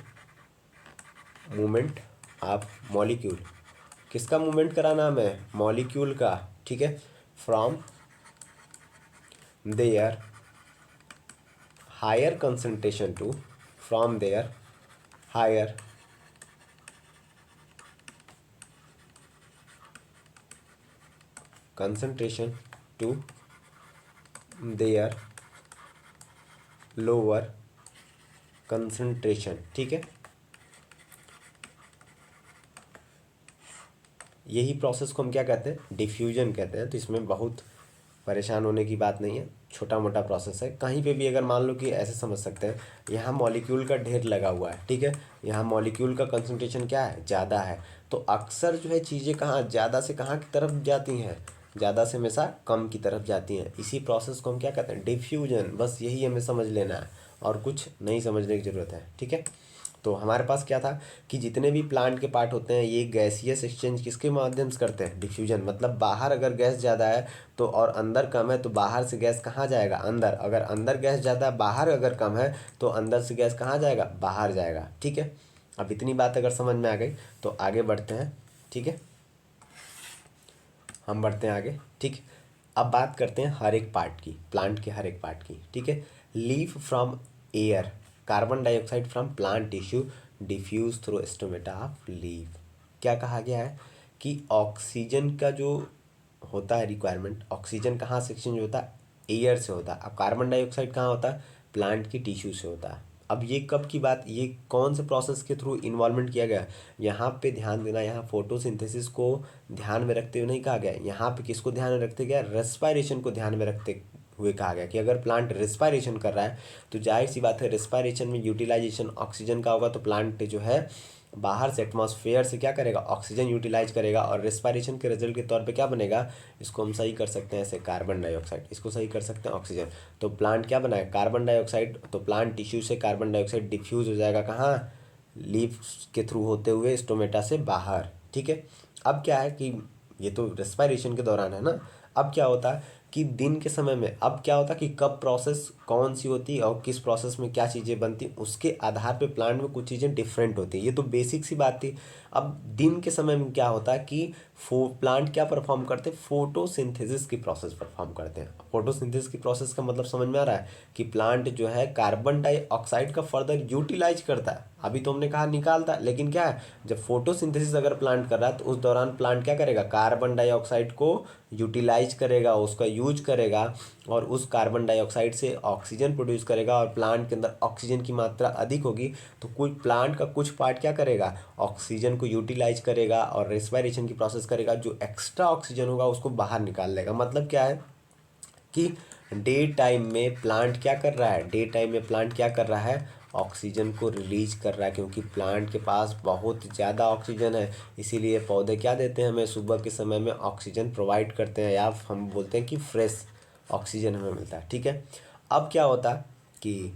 [SPEAKER 1] movement of molecule, किसका मूवमेंट कराना हमें, मॉलिक्यूल का, ठीक है, from their higher concentration to, from their higher concentration to their lower concentration, ठीक है। यही प्रोसेस को हम क्या कहते हैं, डिफ्यूजन कहते हैं। तो इसमें बहुत परेशान होने की बात नहीं है, छोटा मोटा प्रोसेस है। कहीं पे भी अगर मान लो कि ऐसे समझ सकते हैं, यहाँ मॉलिक्यूल का ढेर लगा हुआ है, ठीक है, यहाँ मॉलिक्यूल का कंसंट्रेशन क्या है, ज़्यादा है, तो अक्सर जो है चीज़ें कहाँ ज़्यादा से कहाँ की तरफ जाती हैं, ज़्यादा से हमेशा कम की तरफ जाती हैं। इसी प्रोसेस को हम क्या कहते हैं, डिफ्यूजन। बस यही हमें समझ लेना है और कुछ नहीं समझने की ज़रूरत है, ठीक है। तो हमारे पास क्या था कि जितने भी प्लांट के पार्ट होते हैं ये गैसियस एक्सचेंज किसके माध्यम से करते हैं, डिफ्यूजन। मतलब बाहर अगर गैस ज़्यादा है तो और अंदर कम है तो बाहर से गैस कहाँ जाएगा, अंदर। अगर अंदर गैस ज़्यादा है, बाहर अगर कम है तो अंदर से गैस कहाँ जाएगा, बाहर जाएगा, ठीक है। अब इतनी बात अगर समझ में आ गई तो आगे बढ़ते हैं, ठीक है, हम बढ़ते हैं आगे, ठीक। अब बात करते हैं हर एक पार्ट की, प्लांट के हर एक पार्ट की, ठीक है। Leave from air, carbon dioxide from plant tissue diffuse through stomata of leave. क्या कहा गया है कि ऑक्सीजन का जो होता है रिक्वायरमेंट, ऑक्सीजन कहाँ से एक्सचेंज होता है, एयर से होता है। अब कार्बन डाइऑक्साइड कहाँ होता है, प्लांट की टिश्यू से होता है। अब ये कब की बात, ये कौन से प्रोसेस के थ्रू इन्वॉल्वमेंट किया गया है, यहाँ पे ध्यान देना, यहाँ फोटोसिंथेसिस को ध्यान में रखते हुए नहीं कहा गया, यहाँ पे किसको ध्यान में रखते गया, रेस्पायरेशन को ध्यान में रखते हुए कहा गया कि अगर प्लांट रेस्पायरेशन कर रहा है तो जाहिर सी बात है रेस्पायरेशन में यूटिलाइजेशन ऑक्सीजन का होगा, तो प्लांट जो है बाहर से एटमॉस्फेयर से क्या करेगा, ऑक्सीजन यूटिलाइज करेगा और रेस्पायरेशन के रिजल्ट के तौर पे क्या बनेगा, इसको हम सही कर सकते हैं ऐसे कार्बन डाइऑक्साइड, इसको सही कर सकते हैं ऑक्सीजन। तो प्लांट क्या बनाए, कार्बन डाइऑक्साइड, तो प्लांट टिश्यू से कार्बन डाइऑक्साइड डिफ्यूज हो जाएगा कहाँ, लीव्स के थ्रू होते हुए स्टोमेटा से बाहर, ठीक है। अब क्या है कि ये तो रेस्पायरेशन के दौरान है ना। अब क्या होता है कि दिन के समय में अब क्या होता है कि कब प्रोसेस कौन सी होती है और किस प्रोसेस में क्या चीज़ें बनती, उसके आधार पे प्लांट में कुछ चीज़ें डिफरेंट होती है। ये तो बेसिक सी बात थी। अब दिन के समय में क्या होता है कि प्लांट क्या परफॉर्म करते हैं, फोटोसिंथेसिस की प्रोसेस परफॉर्म करते हैं। फोटोसिंथेसिस की प्रोसेस का मतलब समझ में आ रहा है कि प्लांट जो है कार्बन डाइऑक्साइड का फर्दर यूटिलाइज करता है। अभी तो हमने कहा निकालता, लेकिन क्या है, जब फोटोसिंथेसिस अगर प्लांट कर रहा है तो उस दौरान प्लांट क्या करेगा, कार्बन डाइऑक्साइड को यूटिलाइज करेगा, उसका यूज करेगा और उस कार्बन डाइऑक्साइड से ऑक्सीजन प्रोड्यूस करेगा। और प्लांट के अंदर ऑक्सीजन की मात्रा अधिक होगी तो कुछ प्लांट का कुछ पार्ट क्या करेगा, ऑक्सीजन को यूटिलाइज करेगा और रेस्पिरेशन की प्रोसेस करेगा, जो एक्स्ट्रा ऑक्सीजन होगा उसको बाहर निकाल लेगा। मतलब क्या है कि डे टाइम में प्लांट क्या कर रहा है, डे टाइम में प्लांट क्या कर रहा है, ऑक्सीजन को रिलीज कर रहा है, क्योंकि प्लांट के पास बहुत ज़्यादा ऑक्सीजन है। इसीलिए पौधे क्या देते हैं हमें, सुबह के समय में ऑक्सीजन प्रोवाइड करते हैं, या हम बोलते हैं कि फ्रेश ऑक्सीजन हमें मिलता है। ठीक है, अब क्या होता है कि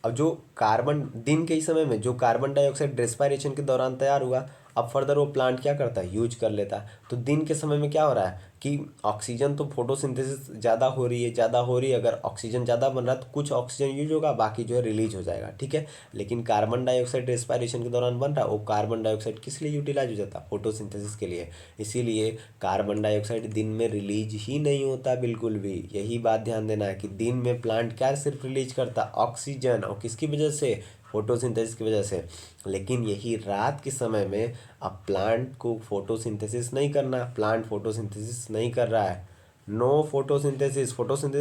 [SPEAKER 1] अब जो कार्बन दिन के ही समय में जो कार्बन डाइऑक्साइड रेस्पिरेशन के दौरान तैयार हुआ, अब फर्दर वो प्लांट क्या करता है, यूज कर लेता है। तो दिन के समय में क्या हो रहा है कि ऑक्सीजन तो फोटोसिंथेसिस ज़्यादा हो रही है, अगर ऑक्सीजन ज़्यादा बन रहा है तो कुछ ऑक्सीजन यूज होगा, बाकी जो है रिलीज हो जाएगा। ठीक है, लेकिन कार्बन डाइऑक्साइड रेस्पिरेशन के दौरान बन रहा है, वो कार्बन डाइऑक्साइड किस लिए यूटिलाइज हो जाता है, फोटोसिंथेसिस के लिए। इसीलिए कार्बन डाइऑक्साइड दिन में रिलीज ही नहीं होता बिल्कुल भी। यही बात ध्यान देना है कि दिन में प्लांट क्या सिर्फ रिलीज करता, ऑक्सीजन, और किसकी वजह से, फोटोसिंथेसिस की वजह से। लेकिन यही रात के समय में अब प्लांट को फोटोसिंथेसिस नहीं करना, प्लांट फोटोसिंथेसिस नहीं कर रहा है, no photosynthesis,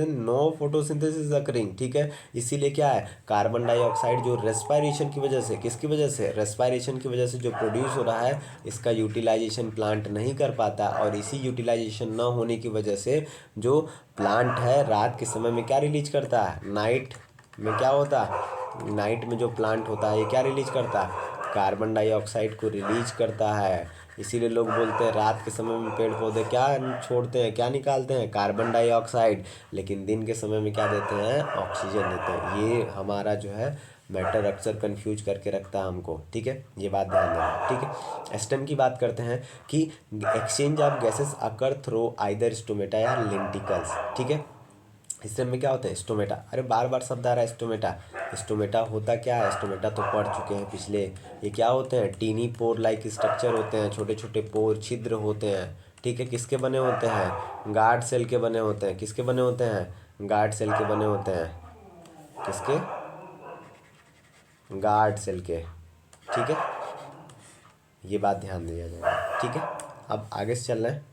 [SPEAKER 1] no photosynthesis occurring. ठीक है, इसीलिए क्या है, कार्बन डाइऑक्साइड जो रेस्पिरेशन की वजह से, किसकी वजह से, रेस्पिरेशन की वजह से जो प्रोड्यूस हो रहा है, इसका यूटिलाइजेशन प्लांट नहीं कर पाता। और इसी यूटिलाइजेशन न होने की वजह से जो प्लांट है रात के समय में क्या रिलीज करता है, नाइट में क्या होता है, नाइट में जो प्लांट होता है ये क्या रिलीज करता है, कार्बन डाइऑक्साइड को रिलीज करता है। इसीलिए लोग बोलते हैं रात के समय में पेड़ पौधे क्या छोड़ते हैं, क्या निकालते हैं, कार्बन डाइऑक्साइड, लेकिन दिन के समय में क्या देते हैं, ऑक्सीजन देते हैं। ये हमारा जो है मैटर अक्सर कंफ्यूज करके रखता है हमको। ठीक है, ये बात ध्यान देना। ठीक है, एस्टम की बात करते हैं कि exchange of gases occur through either stomata या लेंटिकल्स। ठीक है, इससे में क्या होता है, स्टोमेटा, अरे बार बार शब्द आ रहा है स्टोमेटा। स्टोमेटा होता क्या है, स्टोमेटा तो पढ़ चुके हैं पिछले। ये क्या होते हैं, टीनी पोर लाइक स्ट्रक्चर होते हैं, छोटे छोटे पोर, छिद्र होते हैं। ठीक है, किसके बने होते हैं, गार्ड सेल के बने होते हैं। किसके बने होते हैं, गार्ड सेल के बने होते हैं। किसके, गार्ड सेल के। ठीक है, ये बात ध्यान दिया जाएगा। ठीक है, अब आगे से चल रहे हैं।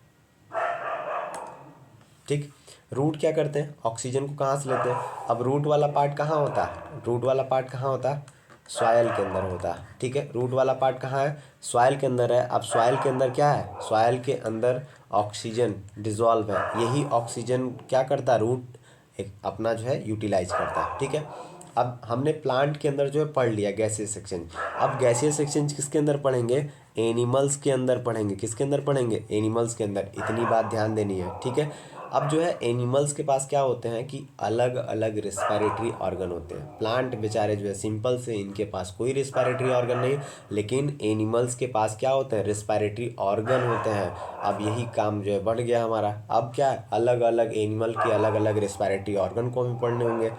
[SPEAKER 1] ठीक, रूट क्या करते हैं, ऑक्सीजन को कहाँ से लेते हैं। अब रूट वाला पार्ट कहाँ होता है, रूट वाला पार्ट कहाँ होता है, सॉइल के अंदर होता है। ठीक है, रूट वाला पार्ट कहाँ है, सॉइल के अंदर है। अब सॉइल के अंदर क्या है, सॉइल के अंदर ऑक्सीजन डिजॉल्व है। यही ऑक्सीजन क्या करता है, रूट एक अपना जो है यूटिलाइज करता है। ठीक है, अब हमने प्लांट के अंदर जो है पढ़ लिया गैसियस एक्सचेंज। अब गैसियस एक्सचेंज किसके अंदर पढ़ेंगे, एनिमल्स के अंदर पढ़ेंगे। किसके अंदर पढ़ेंगे, एनिमल्स के अंदर। इतनी बात ध्यान देनी है। ठीक है, अब जो है एनिमल्स के पास क्या होते हैं कि अलग अलग रिस्पायरेटरी ऑर्गन होते हैं। प्लांट बेचारे जो है सिंपल से, इनके पास कोई रिस्पायरेटरी ऑर्गन नहीं, लेकिन एनिमल्स के पास क्या होते हैं, रिस्पायरेटरी ऑर्गन होते हैं। अब यही काम जो है बढ़ गया हमारा। अब क्या है, अलग अलग एनिमल के अलग अलग रिस्पायरेटरी ऑर्गन को हमें पढ़ने होंगे।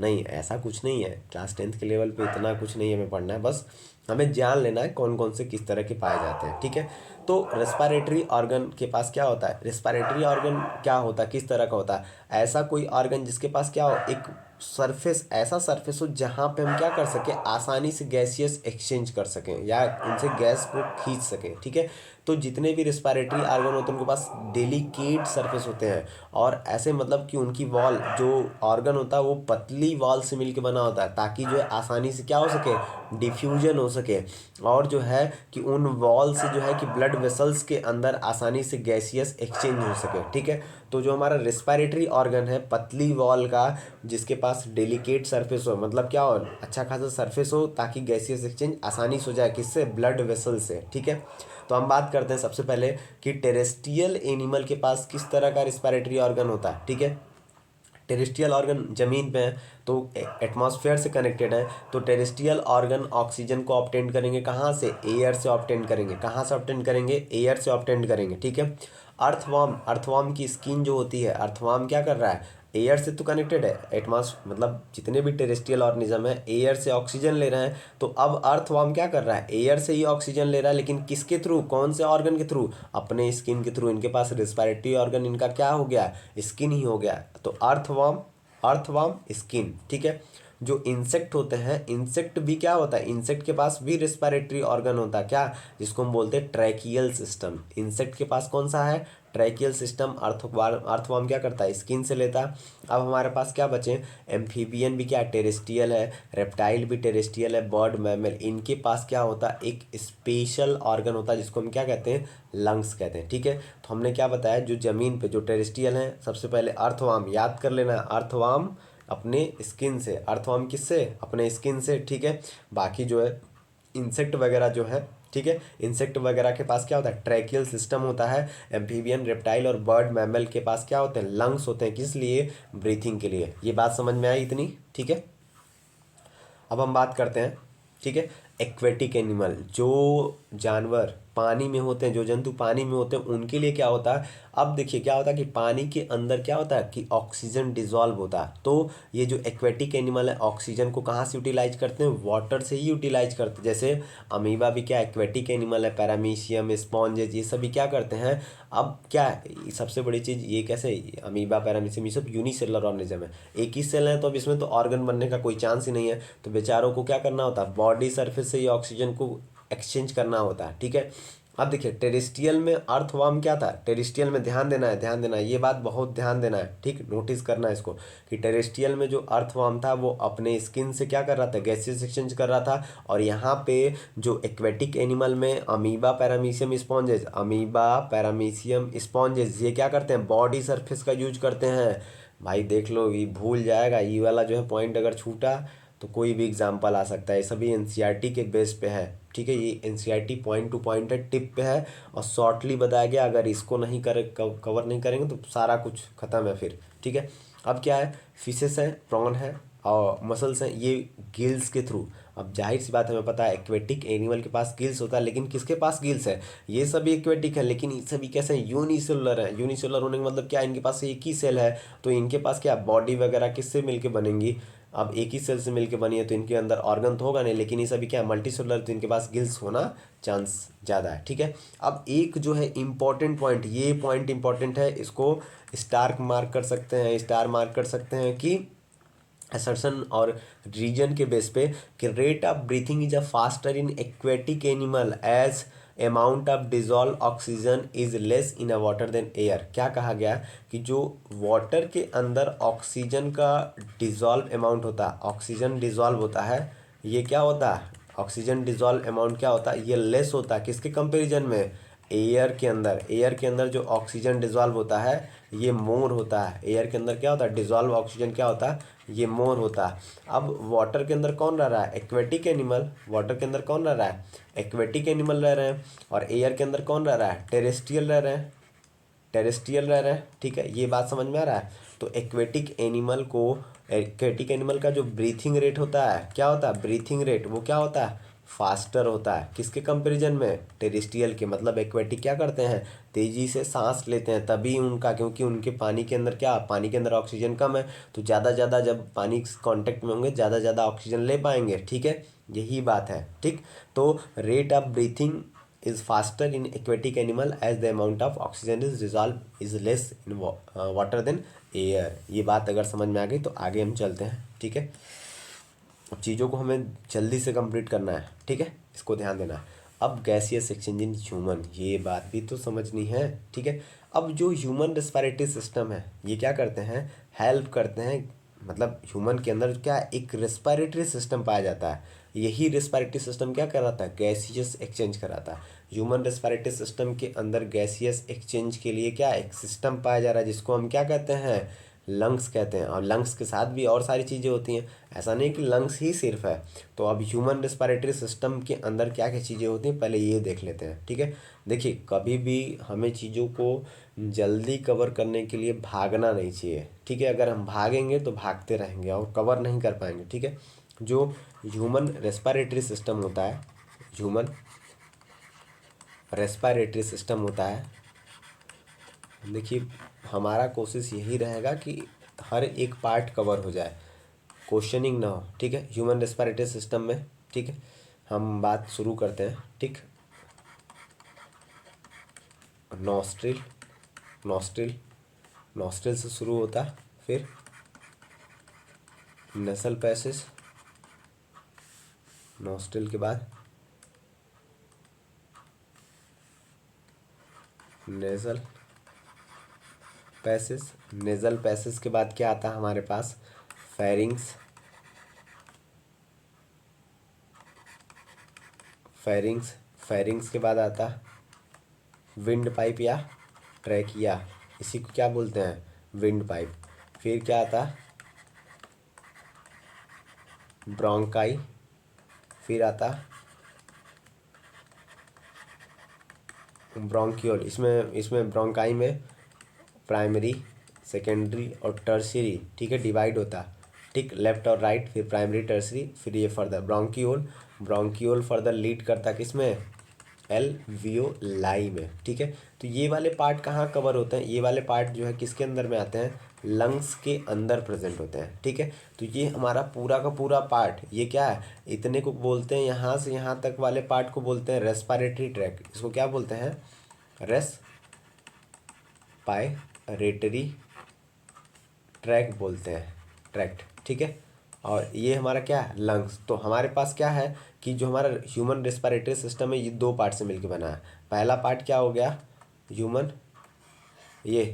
[SPEAKER 1] नहीं, ऐसा कुछ नहीं है, क्लास 10th के लेवल पे इतना कुछ नहीं हमें पढ़ना है, बस हमें जान लेना है कौन कौन से किस तरह के पाए जाते हैं। ठीक है, तो रेस्पिरेटरी ऑर्गन के पास क्या होता है, रेस्पिरेटरी ऑर्गन क्या होता है, किस तरह का होता है, ऐसा कोई ऑर्गन जिसके पास क्या हो, एक सरफेस, ऐसा सरफेस हो जहाँ पे हम क्या कर सकें, आसानी से गैसियस एक्सचेंज कर सकें या उनसे गैस को खींच सकें। ठीक है, तो जितने भी रिस्पिरेटरी ऑर्गन होते हैं उनके पास डेलिकेट सरफेस होते हैं, और ऐसे मतलब कि उनकी वॉल जो ऑर्गन होता है वो पतली वॉल से मिलके बना होता है, ताकि जो है आसानी से क्या हो सके, डिफ्यूजन हो सके, और जो है कि उन वॉल से जो है कि ब्लड वेसल्स के अंदर आसानी से गैसियस एक्सचेंज हो सके। ठीक है, तो जो हमारा रेस्पिरेटरी ऑर्गन है पतली वॉल का, जिसके पास डेलिकेट सरफेस हो, मतलब क्या हो, अच्छा खासा सरफेस हो, ताकि गैसियस एक्सचेंज आसानी से हो जाए, किससे, ब्लड वेसल से। ठीक है, तो हम बात करते हैं सबसे पहले कि टेरेस्ट्रियल एनिमल के पास किस तरह का रिस्पिरेटरी ऑर्गन होता है। ठीक है, टेरेस्ट्रियल ऑर्गन जमीन पे है तो एटमॉस्फेयर से कनेक्टेड है, तो टेरेस्ट्रियल ऑर्गन ऑक्सीजन को ऑब्टेन करेंगे कहाँ से, एयर से ऑब्टेन करेंगे। कहाँ से ऑब्टेन करेंगे, एयर से ऑब्टेन करेंगे। ठीक है, अर्थवर्म की स्किन जो होती है, अर्थवर्म क्या कर रहा है, एयर से तो कनेक्टेड है, एटमॉस्फेयर मतलब जितने भी टेरेस्ट्रियल ऑर्गेनिज्म है एयर से ऑक्सीजन ले रहे हैं। तो अब अर्थवर्म क्या कर रहा है, एयर से ही ऑक्सीजन ले रहा है, लेकिन किसके थ्रू, कौन से ऑर्गन के थ्रू, अपने स्किन के थ्रू। इनके पास रिस्पायरेटरी ऑर्गन इनका क्या हो गया, स्किन ही हो गया। तो अर्थवर्म, अर्थवर्म स्किन, ठीक है। जो इंसेक्ट होते हैं, इंसेक्ट भी क्या होता है, इंसेक्ट के पास भी रिस्पायरेटरी ऑर्गन होता है, क्या, जिसको हम बोलते हैं ट्रैकियल सिस्टम। इंसेक्ट के पास कौन सा है, ट्रैकियल सिस्टम। अर्थवर्म क्या करता है, स्किन से लेता है। अब हमारे पास क्या बचे, एम्फीबियन भी क्या टेरेस्ट्रियल है, रेप्टाइल भी टेरेस्ट्रियल है, बर्ड मैमल, इनके पास क्या होता है, एक स्पेशल ऑर्गन होता है जिसको हम क्या कहते हैं, लंग्स कहते हैं, ठीक है। तो हमने क्या बताया, जो जमीन पे जो टेरेस्ट्रियल है, सबसे पहले अर्थवर्म याद कर लेना, अर्थवर्म अपने स्किन से, अर्थवर्म किससे, अपने स्किन से, ठीक है। बाकी जो है इंसेक्ट वगैरह जो है, ठीक है, इंसेक्ट वगैरह के पास क्या होता है, ट्रैकियल सिस्टम होता है। एम्फीबियन, रेप्टाइल और बर्ड मैमल के पास क्या होते हैं, लंग्स होते हैं, किस लिए, ब्रीथिंग के लिए। ये बात समझ में आई इतनी, ठीक है। अब हम बात करते हैं, ठीक है, एक्वेटिक एनिमल, जो जानवर पानी में होते हैं, जो जंतु पानी में होते हैं, उनके लिए क्या होता है। अब देखिए क्या होता है कि पानी के अंदर क्या होता है कि ऑक्सीजन डिजॉल्व होता है। तो ये जो एक्वेटिक एनिमल है ऑक्सीजन को कहाँ से यूटिलाइज करते हैं, वाटर से ही यूटिलाइज करते हैं। जैसे अमीबा भी क्या एक्वेटिक एनिमल है, पैरामीशियम, स्पॉन्जेस, ये सभी क्या करते हैं। अब क्या है, सबसे बड़ी चीज़ ये कैसे, अमीबा, पैरामीशियम, ये सब यूनिसेलुलर ऑर्गेनिज्म है, एक ही सेल है, तो अब इसमें तो ऑर्गन बनने का कोई चांस ही नहीं है। तो बेचारों को क्या करना होता है, बॉडी सरफेस से ही ऑक्सीजन को एक्सचेंज करना होता है, ठीक है। अब देखिए टेरेस्ट्रियल में अर्थवर्म क्या था, टेरेस्ट्रियल में ध्यान देना है, ध्यान देना है, ये बात बहुत ध्यान देना है, ठीक, नोटिस करना है इसको, कि टेरेस्ट्रियल में जो अर्थवर्म था वो अपने स्किन से क्या कर रहा था, गैसेस एक्सचेंज कर रहा था। और यहाँ पे जो एक्वेटिक एनिमल में amoeba, paramecium, sponges, amoeba, paramecium, sponges, ये क्या करते हैं, बॉडी सरफेस का यूज करते हैं। भाई देख लो, ये भूल जाएगा, ये वाला जो है पॉइंट अगर छूटा तो कोई भी एग्जाम्पल आ सकता है। ये सभी एनसीईआरटी के बेस पे है, ठीक है। ये एनसीईआरटी पॉइंट टू पॉइंट है, टिप पे है, और शॉर्टली बताया गया। अगर इसको नहीं कवर नहीं करेंगे तो सारा कुछ खत्म है फिर, ठीक है। अब क्या है, फिशेस है, प्रॉन है और मसल्स हैं, ये गिल्स के थ्रू। अब जाहिर सी बात है, हमें पता है एक्वेटिक एनिमल के पास गिल्स होता है, लेकिन किसके पास गिल्स है, ये सभी एक्वेटिक है, लेकिन ये सभी कैसे हैं, यूनिसेलुलर है। यूनिसेलुलर होने का मतलब क्या, इनके पास एक ही सेल है, तो इनके पास क्या बॉडी वगैरह किससे मिलके बनेंगी, अब एक ही सेल से मिलके बनी है, तो इनके अंदर ऑर्गन तो होगा नहीं, लेकिन ये सभी क्या मल्टी सेलुलर, तो इनके पास गिल्स होना चांस ज़्यादा है, ठीक है। अब एक जो है इम्पॉर्टेंट पॉइंट, ये पॉइंट इंपॉर्टेंट है, इसको स्टार मार्क कर सकते हैं, स्टार मार्क कर सकते हैं कि असर्शन और रीजन के बेस पे, कि rate of breathing is a faster in aquatic animal as amount of dissolve oxygen is less in a water than air. क्या कहा गया कि जो वाटर के अंदर ऑक्सीजन का डिजॉल्व अमाउंट होता है, ऑक्सीजन डिजॉल्व होता है, ये क्या होता है, ऑक्सीजन डिजॉल्व अमाउंट क्या होता है, ये लेस होता है किसके कंपैरिजन में, एयर के अंदर। एयर के अंदर जो ऑक्सीजन डिजॉल्व होता है ये मोर होता है। एयर के अंदर क्या होता है, डिजॉल्व ऑक्सीजन क्या होता है, ये मोर होता है। अब वाटर के अंदर कौन रह रहा है, एक्वेटिक एनिमल। वाटर के अंदर कौन रह रहा है, एक्वेटिक एनिमल रह रहे हैं। और एयर के अंदर कौन रह रहा है, टेरेस्ट्रियल रह रहे हैं, टेरेस्ट्रियल रह रहे हैं, ठीक है। ये बात समझ में आ रहा है। तो एक्वेटिक एनिमल का जो ब्रीथिंग रेट होता है, क्या होता है, ब्रीथिंग रेट वो क्या होता है, फास्टर होता है किसके कंपैरिजन में, टेरेस्ट्रियल के। मतलब एक्वेटिक क्या करते हैं, तेजी से सांस लेते हैं, तभी उनका, क्योंकि उनके पानी के अंदर क्या, पानी के अंदर ऑक्सीजन कम है, तो ज़्यादा ज़्यादा जब पानी कांटेक्ट में होंगे ज़्यादा ज़्यादा ऑक्सीजन ले पाएंगे, ठीक है। यही बात है, ठीक। तो rate of breathing is faster in aquatic animal as the amount of oxygen is dissolved is less in water than air। ये बात अगर समझ में आ गई तो आगे हम चलते हैं, ठीक है। अब चीज़ों को हमें जल्दी से कंप्लीट करना है, ठीक है, इसको ध्यान देना है। अब गैसियस एक्सचेंज इन ह्यूमन, ये बात भी तो समझनी है, ठीक है। अब जो ह्यूमन रेस्पिरेटरी सिस्टम है ये क्या करते हैं, हेल्प करते हैं। मतलब ह्यूमन के अंदर क्या एक रेस्पिरेटरी सिस्टम पाया जाता है, यही रेस्पिरेटरी सिस्टम क्या कराता है, गैसियस एक्सचेंज कराता है। ह्यूमन रेस्पिरेटरी सिस्टम के अंदर गैसियस एक्सचेंज के लिए क्या एक सिस्टम पाया जा रहा है जिसको हम क्या कहते हैं, लंग्स कहते हैं। और लंग्स के साथ भी और सारी चीज़ें होती हैं, ऐसा नहीं कि लंग्स ही सिर्फ है। तो अब ह्यूमन रेस्पिरेटरी सिस्टम के अंदर क्या क्या चीज़ें होती हैं पहले ये देख लेते हैं, ठीक है। देखिए कभी भी हमें चीज़ों को जल्दी कवर करने के लिए भागना नहीं चाहिए, ठीक है। अगर हम भागेंगे तो भागते रहेंगे और कवर नहीं कर पाएंगे, ठीक है। जो ह्यूमन रेस्पिरेटरी सिस्टम होता है, ह्यूमन रेस्पिरेटरी सिस्टम होता है, देखिए हमारा कोशिश यही रहेगा कि हर एक पार्ट कवर हो जाए, क्वेश्चनिंग ना हो, ठीक है। ह्यूमन रेस्पिरेटरी सिस्टम में, ठीक है, हम बात शुरू करते हैं, ठीक। नॉस्ट्रिल, नॉस्ट्रिल, नॉस्ट्रिल से शुरू होता, फिर नेसल पैसेज, नॉस्ट्रिल के बाद नेजल पैसेज, नेजल पैसेज के बाद क्या आता है हमारे पास, फेरिंग्स, फेरिंग्स, फेरिंग्स के बाद आता विंड पाइप या ट्रैकिया, इसी को क्या बोलते हैं, विंड पाइप। फिर क्या आता, ब्रोंकाई, फिर आता ब्रोंकियोल। इसमें इसमें ब्रोंकाई में प्राइमरी, सेकेंडरी और टर्शियरी, ठीक है, डिवाइड होता, ठीक, लेफ्ट और राइट, फिर प्राइमरी, टर्शियरी, फिर ये further bronchiole, bronchiole further lead करता किसमें, एल्वियोलाई में, ठीक है। तो ये वाले पार्ट कहाँ कवर होते हैं, ये वाले पार्ट जो है किसके अंदर में आते हैं, लंग्स के अंदर प्रेजेंट होते हैं, ठीक है। तो ये हमारा पूरा का पूरा पार्ट, ये क्या है, इतने को बोलते हैं, यहाँ से यहाँ तक वाले पार्ट को बोलते हैं रेस्पिरेटरी ट्रैक। इसको क्या बोलते हैं, रेस्पिरेटरी ट्रैक बोलते हैं, ट्रैक्ट, ठीक है। और ये हमारा क्या है, लंग्स। तो हमारे पास क्या है कि जो हमारा ह्यूमन रेस्पिरेटरी सिस्टम है ये दो पार्ट से मिलकर बना है। पहला पार्ट क्या हो गया, ह्यूमन, ये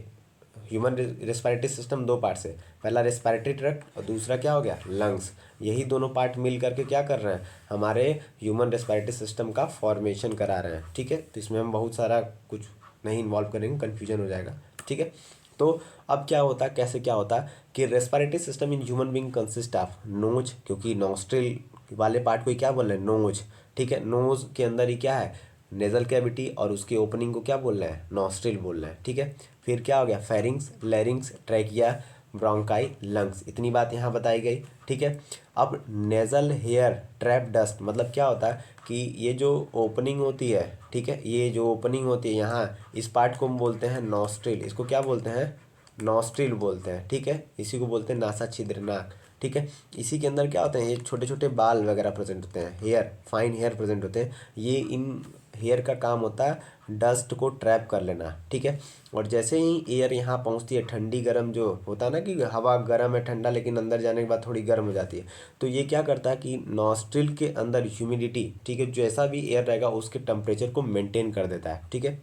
[SPEAKER 1] ह्यूमन रेस्पिरेटरी सिस्टम दो पार्ट से, पहला रेस्पिरेटरी ट्रैक्ट और दूसरा क्या हो गया, लंग्स। यही दोनों पार्ट मिल करके क्या कर रहे हैं, हमारे ह्यूमन रेस्पिरेटरी सिस्टम का फॉर्मेशन करा रहे हैं, ठीक है। तो इसमें हम बहुत सारा कुछ नहीं इन्वॉल्व करेंगे, कन्फ्यूजन हो जाएगा, ठीक है। तो अब क्या होता है, कैसे क्या होता है कि respiratory system in human being consist of nose, क्योंकि नॉस्ट्रिल वाले पार्ट को क्या बोल रहे हैं, नोज, ठीक है। नोज के अंदर ही क्या है, नेजल कैविटी, और उसकी ओपनिंग को क्या बोल रहे हैं, नॉस्ट्रिल बोल रहे हैं, ठीक है। फिर क्या हो गया, फेरिंग्स, लैरिंग्स, ट्रैकिया, ब्रोंकाई, लंग्स, इतनी बात यहाँ बताई गई, ठीक है। अब नेजल हेयर ट्रैप डस्ट मतलब क्या होता है कि ये जो ओपनिंग होती है, ठीक है, ये जो ओपनिंग होती है यहाँ, इस पार्ट को हम बोलते हैं नॉस्ट्रिल। इसको क्या बोलते हैं, नॉस्ट्रिल बोलते हैं, ठीक है। इसी को बोलते हैं नासा छिद्र, नाक, ठीक है। इसी के अंदर क्या होते हैं, ये छोटे छोटे बाल वगैरह प्रेजेंट होते हैं, हेयर, फाइन हेयर प्रेजेंट होते हैं। ये इन हेयर का काम होता है डस्ट को ट्रैप कर लेना, ठीक है। और जैसे ही एयर यहाँ पहुँचती है, ठंडी गर्म जो होता है ना, कि हवा गर्म है, ठंडा, लेकिन अंदर जाने के बाद थोड़ी गर्म हो जाती है, तो ये क्या करता है कि नॉस्ट्रिल के अंदर ह्यूमिडिटी, ठीक है, जैसा भी एयर रहेगा उसके टेम्परेचर को मेंटेन कर देता है, ठीक है।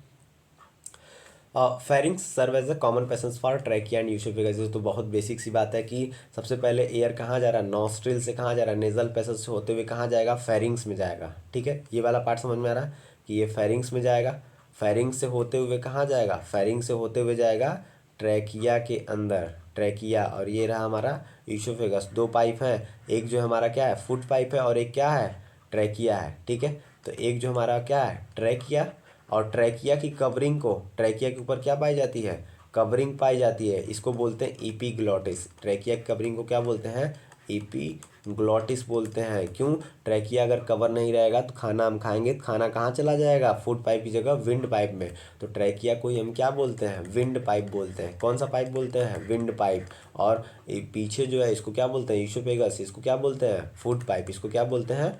[SPEAKER 1] Pharynx serve as a common passage for trachea and oesophagus. तो बहुत बेसिक सी बात है कि सबसे पहले एयर कहाँ जा रहा है, नॉस्ट्रिल से कहाँ जा रहा है, नेजल पैसेज से होते हुए कहाँ जाएगा, फेरिंग्स में जाएगा, ठीक है। ये वाला पार्ट समझ में आ रहा है कि ये फेरिंग्स में जाएगा, फेरिंग्स से होते हुए कहाँ जाएगा, फेरिंग्स से होते हुए जाएगा ट्रैकिया के अंदर, ट्रैकिया, और ये रहा हमारा यूसोफेगस। दो पाइप हैं, एक जो हमारा क्या है, फुट पाइप है, और एक क्या है, ट्रैकिया है, ठीक है। तो एक जो हमारा क्या है, ट्रैकिया, और ट्रैकिया की कवरिंग को, ट्रैकिया के ऊपर क्या पाई जाती है, कवरिंग पाई जाती है, इसको बोलते हैं एपिग्लॉटिस। ट्रैकिया की कवरिंग को क्या बोलते हैं, एपिग्लॉटिस बोलते हैं। क्यों, ट्रैकिया अगर कवर नहीं रहेगा तो खाना हम खाएंगे तो खाना कहाँ चला जाएगा, फूड पाइप की जगह विंड पाइप में। तो ट्रैकिया को ही हम क्या बोलते हैं, विंड पाइप बोलते हैं। कौन सा पाइप बोलते हैं, विंड पाइप। और पीछे जो है इसको क्या बोलते हैं, ईसोफेगस, इसको क्या बोलते हैं, फूड पाइप, इसको क्या बोलते हैं,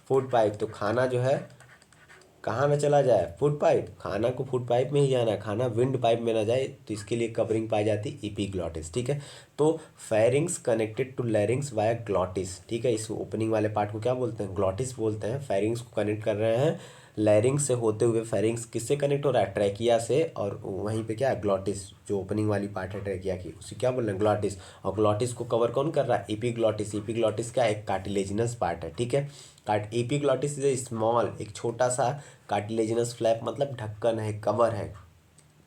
[SPEAKER 1] फूड पाइप। तो खाना जो है कहाँ ना चला जाए, फूड पाइप, खाना को फूड पाइप में ही जाना है, खाना विंड पाइप में ना जाए, तो इसके लिए कवरिंग पाई जाती है एपिग्लॉटिस, ठीक है। तो pharynx connected to larynx via glottis, ठीक है। इस ओपनिंग वाले पार्ट को क्या बोलते हैं, ग्लॉटिस बोलते हैं। फेरिंग्स को कनेक्ट कर रहे हैं, लैरिंग्स से होते हुए फेरिंग्स किससे कनेक्ट हो रहा है, ट्रैकिया से, और वहीं पे क्या है, ग्लॉटिस, जो ओपनिंग वाली पार्ट है ट्रैकिया की, उसे क्या बोल रहे हैं, ग्लॉटिस। और ग्लॉटिस को कवर कौन कर रहा है, एपिग्लॉटिस। एपिग्लॉटिस क्या, एक कार्टिलेजिनस पार्ट है, ठीक है। एपिग्लॉटिस इज ए स्मॉल, एक छोटा सा कार्टिलेजिनस फ्लैप, मतलब ढक्कन है, कवर है,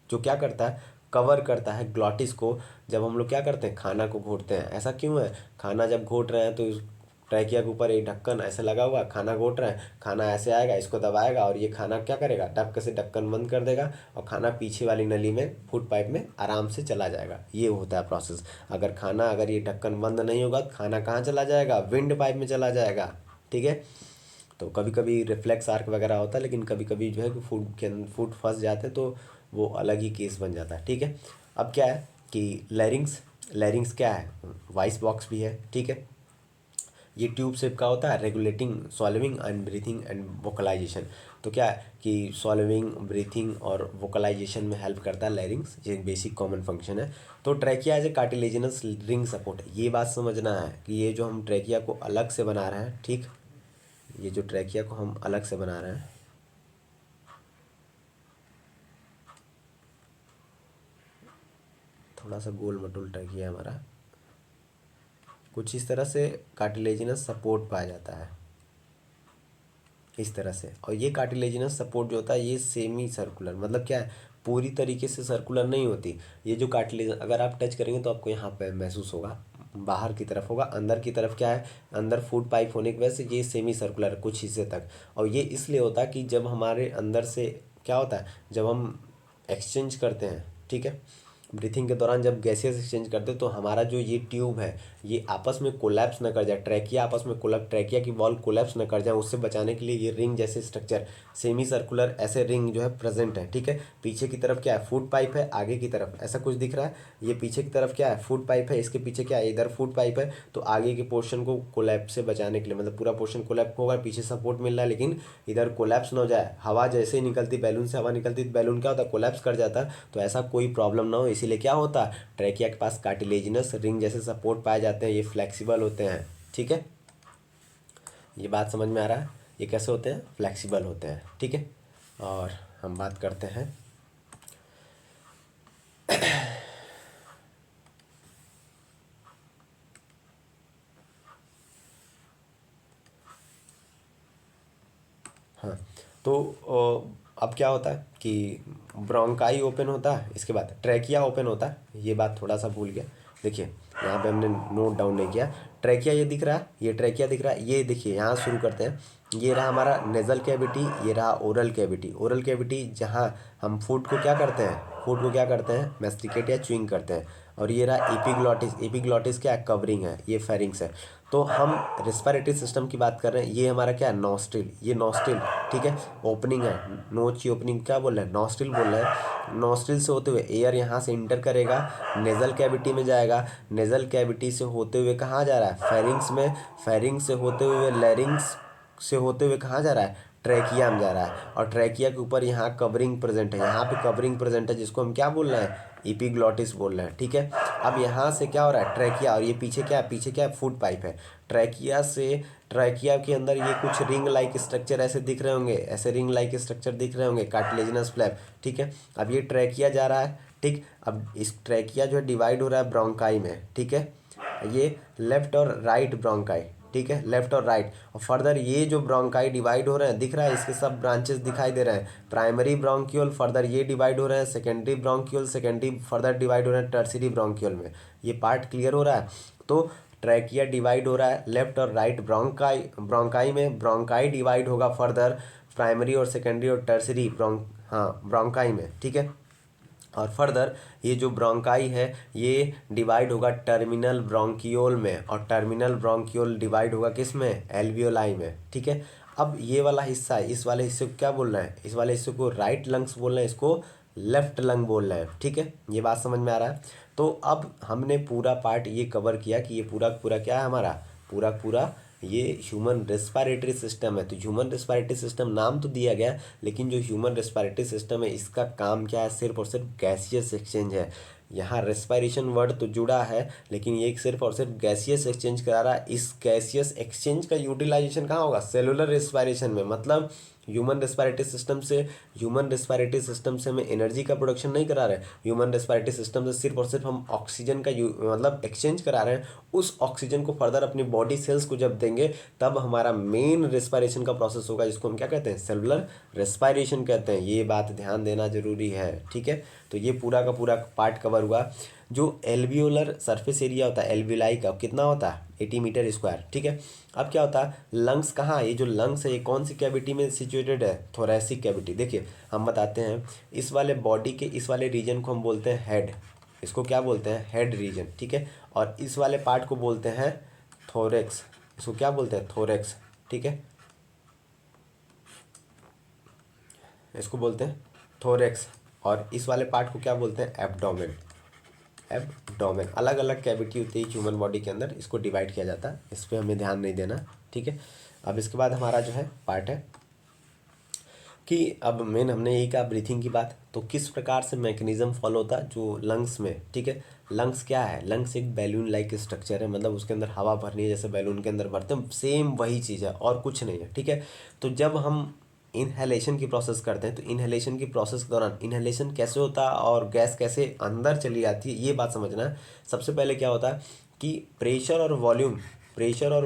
[SPEAKER 1] जो क्या करता है, कवर करता है ग्लॉटिस को। जब हम लोग क्या करते हैं, खाना को घोटते हैं, ऐसा क्यों है, खाना जब घोट रहे हैं तो ट्रैकिया के ऊपर एक ढक्कन ऐसे लगा हुआ, खाना घोट रहे हैं, खाना ऐसे आएगा, इसको दबाएगा, और ये खाना क्या करेगा, ढक्कन से ढक्कन बंद कर देगा, और खाना पीछे वाली नली में, फूड पाइप में आराम से चला जाएगा। ये होता है प्रोसेस। अगर ये ढक्कन बंद नहीं होगा तो खाना कहाँ चला जाएगा, विंड पाइप में चला जाएगा, ठीक है। तो कभी कभी रिफ्लेक्स आर्क वगैरह होता है, लेकिन कभी कभी जो है कि फूड फंस जाते हैं, तो वो अलग ही केस बन जाता है, ठीक है। अब क्या है कि लैरिंग्स, लैरिंग्स क्या है, वॉइस बॉक्स भी है, ठीक है। ये ट्यूब शेप का होता है, regulating swallowing and breathing and vocalisation. तो क्या है कि सॉल्विंग, ब्रीथिंग और वोकलाइजेशन में हेल्प करता है लैरिंग्स, ये बेसिक कॉमन फंक्शन है। तो trachea as a cartilaginous ring support, ये बात समझना है कि ये जो हम ट्रैकिया को अलग से बना रहे हैं, ठीक, ये जो ट्रैकिया को हम अलग से बना रहे हैं, थोड़ा सा गोल मटोल ट्रैकिया हमारा, कुछ इस तरह से कार्टिलेजिनस सपोर्ट पाया जाता है, इस तरह से। और ये कार्टिलेजिनस सपोर्ट जो होता है ये सेमी सर्कुलर, मतलब क्या है, पूरी तरीके से सर्कुलर नहीं होती। ये जो कार्टिलेज अगर आप टच करेंगे तो आपको यहाँ पे महसूस होगा, बाहर की तरफ होगा, अंदर की तरफ क्या है, अंदर फूड पाइप होने की वजह से ये सेमी सर्कुलर कुछ हिस्से तक। और ये इसलिए होता है कि जब हमारे अंदर से क्या होता है, जब हम एक्सचेंज करते हैं, ठीक है, ब्रीथिंग के दौरान जब गैसेस एक्सचेंज करते हैं तो हमारा जो ये ट्यूब है ये आपस में कोलैप्स न कर जाए, ट्रैकिया आपस में ट्रैकिया की वॉल कोलैप्स न कर जाए, उससे बचाने के लिए ये रिंग जैसे स्ट्रक्चर, सेमी सर्कुलर ऐसे रिंग जो है प्रेजेंट है, ठीक है। पीछे की तरफ क्या है, फूड पाइप है, आगे की तरफ ऐसा कुछ दिख रहा है, ये पीछे की तरफ क्या है, फूड पाइप है, इसके पीछे क्या है, इधर फूड पाइप है। तो आगे के पोर्शन को कोलैप्स से बचाने के लिए, मतलब पूरा पोर्शन कोलैप्स होगा, पीछे सपोर्ट मिल रहा है, लेकिन इधर कोलैप्स ना हो जाए, हवा जैसे ही निकलती, बैलून से हवा निकलती तो बैलून क्या होता है, कोलैप्स कर जाता है। तो ऐसा कोई प्रॉब्लम ना हो, इसीलिए क्या होता है, ट्रैकिया के पास कार्टिलेजिनस रिंग जैसे सपोर्ट पाए जाते हैं, ये फ्लेक्सिबल होते हैं, ठीक है। ये बात समझ में आ रहा है, ये कैसे होते हैं, फ्लेक्सिबल होते हैं, ठीक है। और हम बात करते हैं हाँ, तो अब क्या होता है कि ब्रोंकाई ओपन होता है, इसके बाद ट्रैकिया ओपन होता है, ये बात थोड़ा सा भूल गया। देखिए यहाँ पे हमने नोट डाउन नहीं किया, ट्रैकिया ये दिख रहा है, ये ट्रैकिया दिख रहा है, ये देखिए यहाँ शुरू करते हैं। ये रहा हमारा नेजल कैविटी, ये रहा ओरल कैविटी। ओरल कैविटी जहाँ हम फूड को क्या करते हैं, फूड को क्या करते हैं, मैस्टिकेट या च्युइंग करते हैं। और ये रहा एपिग्लॉटिस, एपिग्लॉटिस क्या है, कवरिंग है, ये फेरिंग्स है। तो हम रिस्पिरेटरी सिस्टम की बात कर रहे हैं, ये हमारा क्या है, नॉस्ट्रिल, ये नॉस्ट्रिल, ठीक है, ओपनिंग है, नोच की ओपनिंग क्या बोल रहे हैं, नॉस्ट्रिल बोल रहे हैं। नॉस्ट्रिल से होते हुए एयर यहाँ से इंटर करेगा, नेजल कैविटी में जाएगा, नेजल कैविटी से होते हुए कहाँ जा रहा है, फेरिंग्स में, फेरिंग्स से होते हुए लैरिंग्स से होते हुए कहाँ जा रहा है, ट्रैकिया में जा रहा है। और ट्रैकिया के ऊपर यहाँ कवरिंग प्रेजेंट है, यहाँ पे कवरिंग प्रेजेंट है, जिसको हम क्या बोल रहे हैं, एपिग्लॉटिस बोल रहे हैं, ठीक है। अब यहाँ से क्या हो रहा है, ट्रैकिया, और ये पीछे क्या है, पीछे क्या है, फूड पाइप है। ट्रैकिया से, ट्रैकिया के अंदर ये कुछ रिंग लाइक स्ट्रक्चर ऐसे दिख रहे होंगे, ऐसे रिंग लाइक स्ट्रक्चर दिख रहे होंगे, कार्टिलेजिनस फ्लैप, ठीक है। अब ये ट्रैकिया जा रहा है, ठीक। अब इस ट्रैकिया जो है डिवाइड हो रहा है ब्रोंकाई में, ठीक है, ये लेफ्ट और राइट ब्रोंकाई, ठीक है, लेफ्ट और राइट। और फर्दर ये जो ब्रोंकाई डिवाइड हो रहे हैं, दिख रहा है, इसके सब ब्रांचेस दिखाई दे रहे हैं। प्राइमरी ब्रोंक्यूल, फर्दर ये डिवाइड हो रहे हैं, secondary bronchiole, secondary further divide हो रहे हैं टर्सरी ब्रोंक्यूल में। ये पार्ट क्लियर हो रहा है। तो ट्रैकिया डिवाइड हो रहा है लेफ्ट और राइट ब्रोंकाई, ब्रोंकाई में ब्रोंकाई डिवाइड होगा फर्दर प्राइमरी और सेकेंडरी और टर्सरी ब्रोंकाई में, ठीक है। और फर्दर ये जो ब्रोंकाई है ये डिवाइड होगा टर्मिनल ब्रोंकियोल में, और टर्मिनल ब्रोंकियोल डिवाइड होगा किस में, एल्वियोलाई में, ठीक है। अब ये वाला हिस्सा है, इस वाले हिस्से को क्या बोल रहे हैं, इस वाले हिस्से को राइट लंग्स बोल रहे हैं, इसको लेफ्ट लंग बोल रहे हैं, ठीक है। ये बात समझ में आ रहा है। तो अब हमने पूरा पार्ट ये कवर किया कि ये पूरा पूरा क्या है हमारा, पूरा पूरा ये ह्यूमन रेस्पिरेटरी सिस्टम है। तो ह्यूमन रेस्पिरेटरी सिस्टम नाम तो दिया गया, लेकिन जो ह्यूमन रेस्पिरेटरी सिस्टम है इसका काम क्या है, सिर्फ और सिर्फ गैसियस एक्सचेंज है। यहाँ रेस्पिरेशन वर्ड तो जुड़ा है, लेकिन ये सिर्फ और सिर्फ गैसियस एक्सचेंज करा रहा है। इस गैसियस एक्सचेंज का यूटिलाइजेशन कहाँ होगा, सेलुलर रेस्पिरेशन में। मतलब ह्यूमन रेस्पिरेटरी सिस्टम से, ह्यूमन रेस्पिरेटरी सिस्टम से हमें एनर्जी का प्रोडक्शन नहीं करा रहे, ह्यूमन रेस्पिरेटरी सिस्टम से सिर्फ और सिर्फ हम ऑक्सीजन का मतलब एक्सचेंज करा रहे हैं। उस ऑक्सीजन को फर्दर अपनी बॉडी सेल्स को जब देंगे तब हमारा मेन रेस्पिरेशन का प्रोसेस होगा, जिसको हम क्या कहते हैं, सेलुलर रेस्पिरेशन कहते हैं। ये बात ध्यान देना जरूरी है, ठीक है। तो ये पूरा का पूरा पार्ट कवर हुआ। जो एल्वियोलर सरफेस एरिया होता है एल्विलाई का, कितना होता है, 80 मीटर स्क्वायर, ठीक है। अब क्या होता है, लंग्स कहाँ है, ये जो लंग्स है ये कौन सी कैविटी में सिचुएटेड है, थोरैसिक कैविटी। देखिए हम बताते हैं, इस वाले बॉडी के इस वाले रीजन को हम बोलते हैं हेड, इसको क्या बोलते हैं, हेड रीजन, ठीक है। और इस वाले पार्ट को बोलते हैं थोरेक्स, इसको क्या बोलते हैं, थोरेक्स, ठीक है, इसको बोलते हैं थोरेक्स। और इस वाले पार्ट को क्या बोलते हैं, एब्डोमेन, एब्डोमेन। अलग अलग कैविटी होती है ह्यूमन बॉडी के अंदर, इसको डिवाइड किया जाता है, इस पर हमें ध्यान नहीं देना, ठीक है। अब इसके बाद हमारा जो है पार्ट है कि अब मेन हमने यही कहा ब्रीथिंग की बात, तो किस प्रकार से मैकेनिज्म फॉलो होता है जो लंग्स में, ठीक है। लंग्स क्या है, लंग्स एक बैलून लाइक स्ट्रक्चर है, मतलब उसके अंदर हवा भरनी है जैसे बैलून के अंदर भरते हैं, सेम वही चीज़ है और कुछ नहीं है, ठीक है। तो जब हम इनहेलेशन की प्रोसेस करते हैं तो इनहेलेशन की प्रोसेस के दौरान इनहेलेशन कैसे होता है और गैस कैसे अंदर चली जाती है, ये बात समझना है। सबसे पहले क्या होता है कि प्रेशर और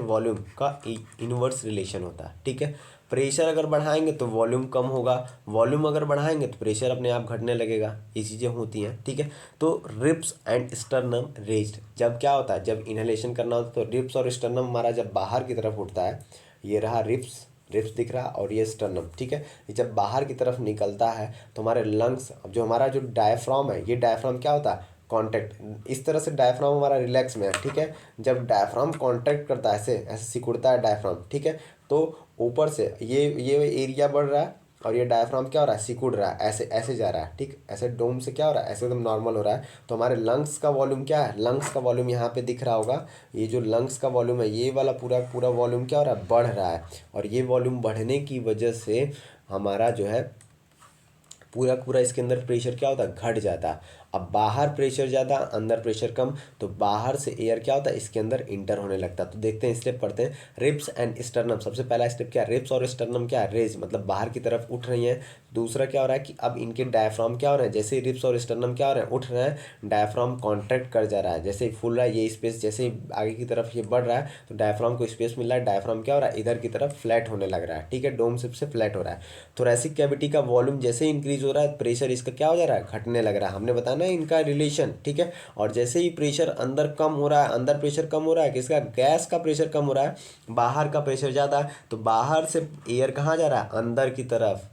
[SPEAKER 1] वॉल्यूम का इनवर्स रिलेशन होता है, ठीक है। प्रेशर अगर बढ़ाएंगे तो वॉल्यूम कम होगा, वॉल्यूम अगर बढ़ाएंगे तो प्रेशर अपने आप घटने लगेगा, ये चीज़ें होती हैं, ठीक है। तो रिब्स एंड स्टर्नम रेज्ड, जब क्या होता है, जब इनहेलेशन करना होता है तो रिब्स और स्टर्नम हमारा जब बाहर की तरफ उठता है, ये रहा रिब्स, रिब्स दिख रहा और ये स्टर्नम, ठीक है। ये जब बाहर की तरफ निकलता है तो हमारे लंग्स, अब जो हमारा जो डायफ्राम है, ये डायफ्राम क्या होता है, कॉन्टैक्ट, इस तरह से डायफ्राम हमारा रिलैक्स में है, ठीक है। जब डायफ्राम कॉन्टैक्ट करता है, ऐसे ऐसे सिकुड़ता है डायफ्राम, ठीक है, तो ऊपर से ये एरिया बढ़ रहा है और ये डायफ्राम क्या हो रहा है, सिकुड़ रहा है, ऐसे ऐसे जा रहा है, ठीक। ऐसे डोम से क्या हो रहा है, ऐसे एकदम नॉर्मल हो रहा है। तो हमारे लंग्स का वॉल्यूम क्या है, लंग्स का वॉल्यूम यहाँ पे दिख रहा होगा, ये जो लंग्स का वॉल्यूम है, ये वाला पूरा पूरा वॉल्यूम क्या हो रहा है, बढ़ रहा है। और ये वॉल्यूम बढ़ने की वजह से हमारा जो है पूरा पूरा इसके अंदर प्रेशर क्या होता है, घट जाता है। अब बाहर प्रेशर ज़्यादा अंदर प्रेशर कम, तो बाहर से एयर क्या होता है इसके अंदर इंटर होने लगता है। तो देखते हैं स्टेप पढ़ते हैं, रिब्स एंड स्टर्नम। सबसे पहला स्टेप क्या है, रिब्स और स्टर्नम क्या है, रेज मतलब बाहर की तरफ उठ रही हैं। दूसरा क्या हो रहा है कि अब इनके डायफ्राम क्या हो रहे हैं, जैसे ही रिब्स और स्टर्नम क्या हो रहे हैं, उठ रहे हैं, डायफ्राम कॉन्ट्रैक्ट कर जा रहा है, जैसे ही फूल रहा है ये स्पेस, जैसे ही आगे की तरफ ये बढ़ रहा है तो डायफ्राम को स्पेस मिल रहा है, डायफ्राम क्या हो रहा है इधर की तरफ फ्लैट होने लग रहा है, ठीक है, डोम शिप से फ्लैट हो रहा है। थोरैसिक कैविटी का वॉल्यूम जैसे ही इंक्रीज हो रहा है, प्रेशर इसका क्या हो जा रहा है, घटने लग रहा है, हमने बताया ना इनका रिलेशन, ठीक है। और जैसे ही प्रेशर अंदर कम हो रहा है, अंदर प्रेशर कम हो रहा है, किसका, गैस का प्रेशर कम हो रहा है, बाहर का प्रेशर ज़्यादा है, तो बाहर से एयर कहाँ जा रहा है, अंदर की तरफ,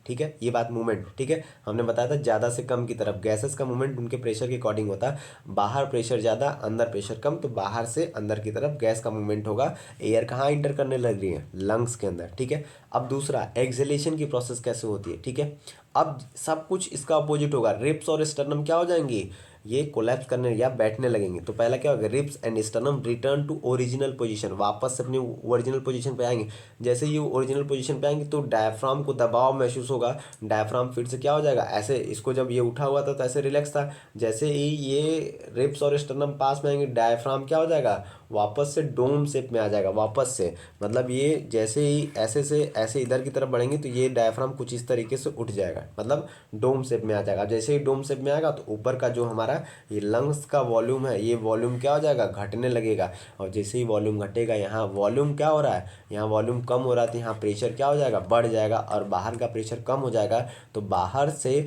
[SPEAKER 1] ठीक है। ये बात मूवमेंट, ठीक है, हमने बताया था ज़्यादा से कम की तरफ, गैसेस का मूवमेंट उनके प्रेशर के अकॉर्डिंग होता है। बाहर प्रेशर ज़्यादा अंदर प्रेशर कम, तो बाहर से अंदर की तरफ गैस का मूवमेंट होगा, एयर कहाँ इंटर करने लग रही है, लंग्स के अंदर, ठीक है। अब दूसरा एक्सहेलेशन की प्रोसेस कैसे होती है, ठीक है। अब सब कुछ इसका अपोजिट होगा, रिब्स और स्टर्नम क्या हो जाएंगी, ये कोलैप्स करने या बैठने लगेंगे। तो पहला क्या होगा, ribs and sternum return to original position, वापस से अपनी ओरिजिनल पोजीशन पे आएंगे। जैसे ये ओरिजिनल पोजीशन पे आएंगे तो डायफ्राम को दबाव महसूस होगा, डायफ्राम फिर से क्या हो जाएगा, ऐसे इसको जब ये उठा हुआ था तो ऐसे रिलैक्स था, जैसे ही ये रिब्स और स्टर्नम पास में आएंगे डायफ्राम क्या हो जाएगा, वापस से डोम शेप में आ जाएगा, वापस से, मतलब ये जैसे ही ऐसे से ऐसे इधर की तरफ बढ़ेंगे तो ये डायफ्राम कुछ इस तरीके से उठ जाएगा, मतलब डोम शेप में आ जाएगा। जैसे ही डोम शेप में आएगा तो ऊपर का जो हमारा ये लंग्स का वॉल्यूम है, ये वॉल्यूम क्या हो जाएगा, घटने लगेगा। और जैसे ही वॉल्यूम घटेगा, यहाँ वॉल्यूम क्या हो रहा है, यहाँ वॉल्यूम कम हो रहा है तो यहाँ प्रेशर क्या हो जाएगा, बढ़ जाएगा, और बाहर का प्रेशर कम हो जाएगा तो बाहर से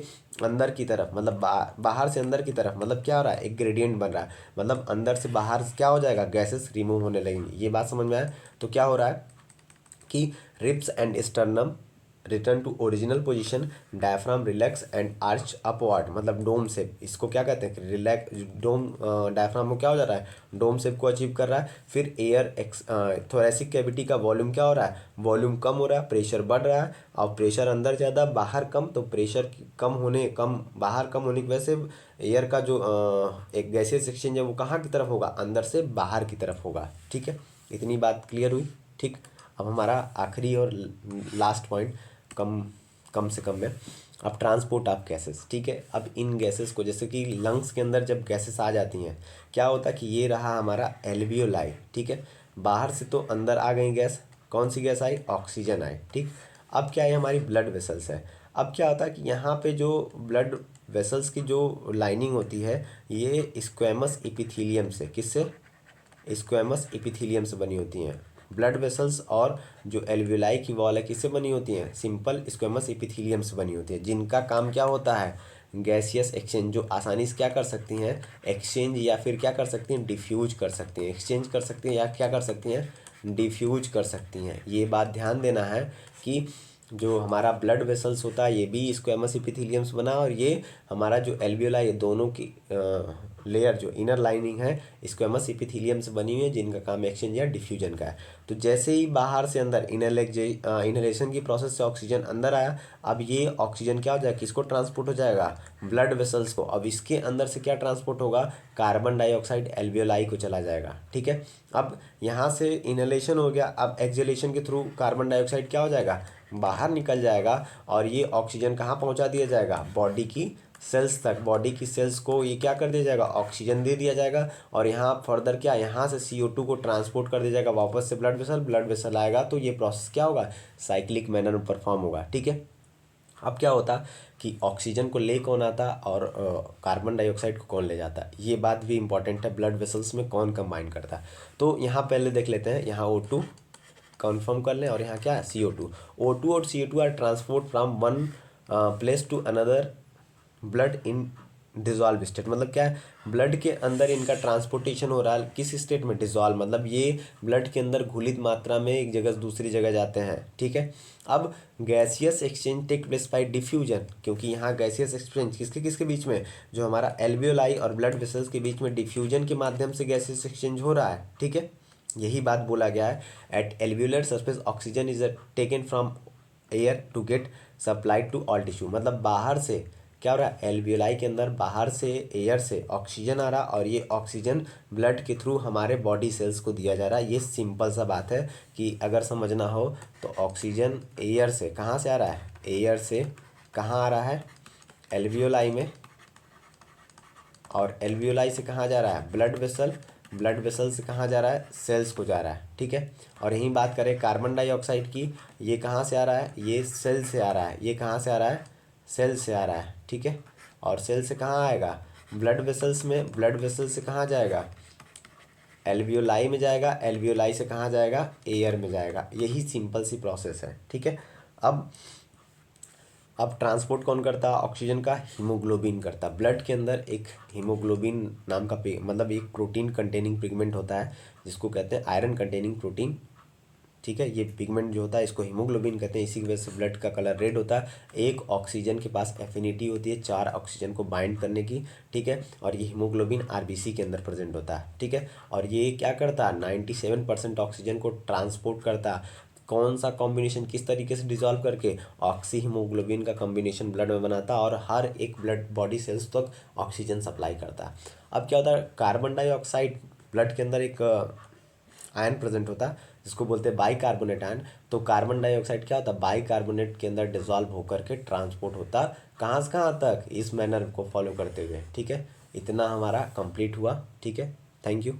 [SPEAKER 1] अंदर की तरफ, मतलब बाहर से अंदर की तरफ, मतलब क्या हो रहा है, एक ग्रेडियंट बन रहा है, मतलब अंदर से बाहर क्या हो जाएगा, गैसेस रिमूव होने लगेंगी। ये बात समझ में आया। तो क्या हो रहा है कि ribs and sternum return to original position, diaphragm relax and arch upward, मतलब डोम शेप, इसको क्या कहते हैं, रिलैक्स डोम, डायफ्राम को क्या हो जा रहा है, डोम शेप को अचीव कर रहा है। फिर एयर थोरैसिक कैविटी का वॉल्यूम क्या हो रहा है, वॉल्यूम कम हो रहा है, प्रेशर बढ़ रहा है, और प्रेशर अंदर ज़्यादा बाहर कम, तो प्रेशर कम बाहर कम होने की वजह से एयर का जो एक गैसियस एक्सचेंज है वो कहाँ की तरफ होगा, अंदर से बाहर की तरफ होगा, ठीक है। इतनी बात क्लियर हुई, ठीक। अब हमारा आखिरी और लास्ट पॉइंट, कम कम से कम में, अब ट्रांसपोर्ट ऑफ गैसेस, ठीक है। अब इन गैसेस को, जैसे कि लंग्स के अंदर जब गैसेस आ जाती हैं, क्या होता है कि ये रहा हमारा एल्वियोलाई, ठीक है, बाहर से तो अंदर आ गई गैस, कौन सी गैस आई, ऑक्सीजन आई, ठीक। अब क्या है, हमारी ब्लड वेसल्स है। अब क्या होता है कि यहाँ पे जो ब्लड वेसल्स की जो लाइनिंग होती है, ये स्क्वेमस इपिथीलियम से, किससे, स्क्वेमस इपिथीलियम से बनी होती हैं। ब्लड वेसल्स और जो एल्वियोलाई की वॉल है किससे बनी होती हैं, सिंपल स्क्वेमस इपिथीलियम से बनी होती है, जिनका काम क्या होता है, गैसियस एक्सचेंज, जो आसानी से क्या कर सकती हैं, एक्सचेंज, या फिर क्या कर सकती हैं, डिफ्यूज कर सकती हैं, एक्सचेंज कर सकती हैं, या क्या कर सकती हैं, डिफ्यूज कर सकती हैं। ये बात ध्यान देना है कि जो हमारा ब्लड वेसल्स होता है ये भी स्क्वेमस इपिथीलियम से बना, और ये हमारा जो एल्वियोलाई, ये दोनों की लेयर जो इनर लाइनिंग है स्क्वेमस इपिथेलियम से बनी हुई है, जिनका काम एक्सचेंज या डिफ्यूजन का है। तो जैसे ही बाहर से अंदर इनहेलेशन की प्रोसेस से ऑक्सीजन अंदर आया, अब ये ऑक्सीजन क्या हो जाएगा, किसको ट्रांसपोर्ट हो जाएगा, ब्लड वेसल्स को। अब इसके अंदर से क्या ट्रांसपोर्ट होगा, कार्बन डाइऑक्साइड एल्वियोलाई को चला जाएगा। ठीक है, अब यहाँ से इनहेलेशन हो गया, अब एक्सहेलेशन के थ्रू कार्बन डाइऑक्साइड क्या हो जाएगा, बाहर निकल जाएगा, और ये ऑक्सीजन कहाँ पहुँचा दिया जाएगा, बॉडी की सेल्स तक। बॉडी की सेल्स को ये क्या कर दिया जाएगा, ऑक्सीजन दे दिया जाएगा, और यहाँ फर्दर क्या, यहाँ से CO2 को ट्रांसपोर्ट कर दिया जाएगा वापस से ब्लड वेसल आएगा। तो ये प्रोसेस क्या होगा, साइक्लिक मैनर में परफॉर्म होगा। ठीक है, अब क्या होता कि ऑक्सीजन को ले कौन आता और कार्बन डाइऑक्साइड को कौन ले जाता, ये बात भी इंपॉर्टेंट है, ब्लड वेसल्स में कौन कंबाइन करता है। तो यहाँ पहले देख लेते हैं, यहाँ O2 कन्फर्म कर लें, और यहाँ क्या है CO2। O2 और CO2 are transport from one place to another blood in dissolve state. मतलब क्या है, ब्लड के अंदर इनका ट्रांसपोर्टेशन हो रहा है, किस स्टेट में, डिजॉल्व, मतलब ये ब्लड के अंदर घुलित मात्रा में एक जगह से दूसरी जगह जाते हैं। ठीक है, अब gaseous exchange take place by diffusion, क्योंकि यहाँ गैसियस एक्सचेंज किसके किसके बीच में, जो हमारा एल्वियोलाई और ब्लड वेसल्स के बीच में डिफ्यूजन के माध्यम से गैसियस एक्सचेंज हो रहा है। ठीक है, यही बात बोला गया है, at alveolar surface oxygen is taken from air to get supplied to all tissue. मतलब बाहर से क्या हो रहा है, एल्वियोलाई के अंदर बाहर से एयर से ऑक्सीजन आ रहा, और ये ऑक्सीजन ब्लड के थ्रू हमारे बॉडी सेल्स को दिया जा रहा है। ये सिंपल सा बात है कि अगर समझना हो तो ऑक्सीजन एयर से कहाँ से आ रहा है, एयर से कहाँ आ रहा है, एल्वियोलाई में, और एल्वियोलाई से कहाँ जा रहा है, ब्लड वेसल से कहाँ जा रहा है, सेल्स को जा रहा है। ठीक है, और यहीं बात करें कार्बन डाइऑक्साइड की, ये कहाँ से आ रहा है, ये सेल से आ रहा है, ये कहाँ से आ रहा है, सेल से आ रहा है। ठीक है, और सेल से कहाँ आएगा, ब्लड वेसल्स में, ब्लड वेसल से कहाँ जाएगा, एल्वियोलाई में जाएगा, एल्वियोलाई से कहाँ जाएगा, एयर में जाएगा। यही सिंपल सी प्रोसेस है। ठीक है, अब ट्रांसपोर्ट कौन करता, ऑक्सीजन का हीमोग्लोबिन करता। ब्लड के अंदर एक हीमोग्लोबिन नाम का मतलब एक प्रोटीन कंटेनिंग पिगमेंट होता है, जिसको कहते हैं आयरन कंटेनिंग प्रोटीन। ठीक है, ये पिगमेंट जो होता है इसको हीमोग्लोबिन कहते हैं, इसी की वजह से ब्लड का कलर रेड होता है। एक ऑक्सीजन के पास एफिनिटी होती है 4 ऑक्सीजन को बाइंड करने की। ठीक है, और ये हीमोग्लोबिन RBC के अंदर प्रेजेंट होता है। ठीक है, और ये क्या करता है, 97% ऑक्सीजन को ट्रांसपोर्ट करता है। कौन सा कॉम्बिनेशन, किस तरीके से डिसॉल्व करके, ऑक्सी हीमोग्लोबिन का कॉम्बिनेशन ब्लड में बनाता है, और हर एक ब्लड बॉडी सेल्स तक ऑक्सीजन सप्लाई करता है। अब क्या होता है, कार्बन डाइऑक्साइड, ब्लड के अंदर एक आयन प्रेजेंट होता है जिसको बोलते हैं बाइकार्बोनेट आयन। तो कार्बन डाइऑक्साइड क्या होता है, बाइकार्बोनेट के अंदर डिसॉल्व होकर के ट्रांसपोर्ट होता कहाँ से कहाँ तक, इस मैनर को फॉलो करते हुए। ठीक है, इतना हमारा कंप्लीट हुआ। ठीक है, थैंक यू।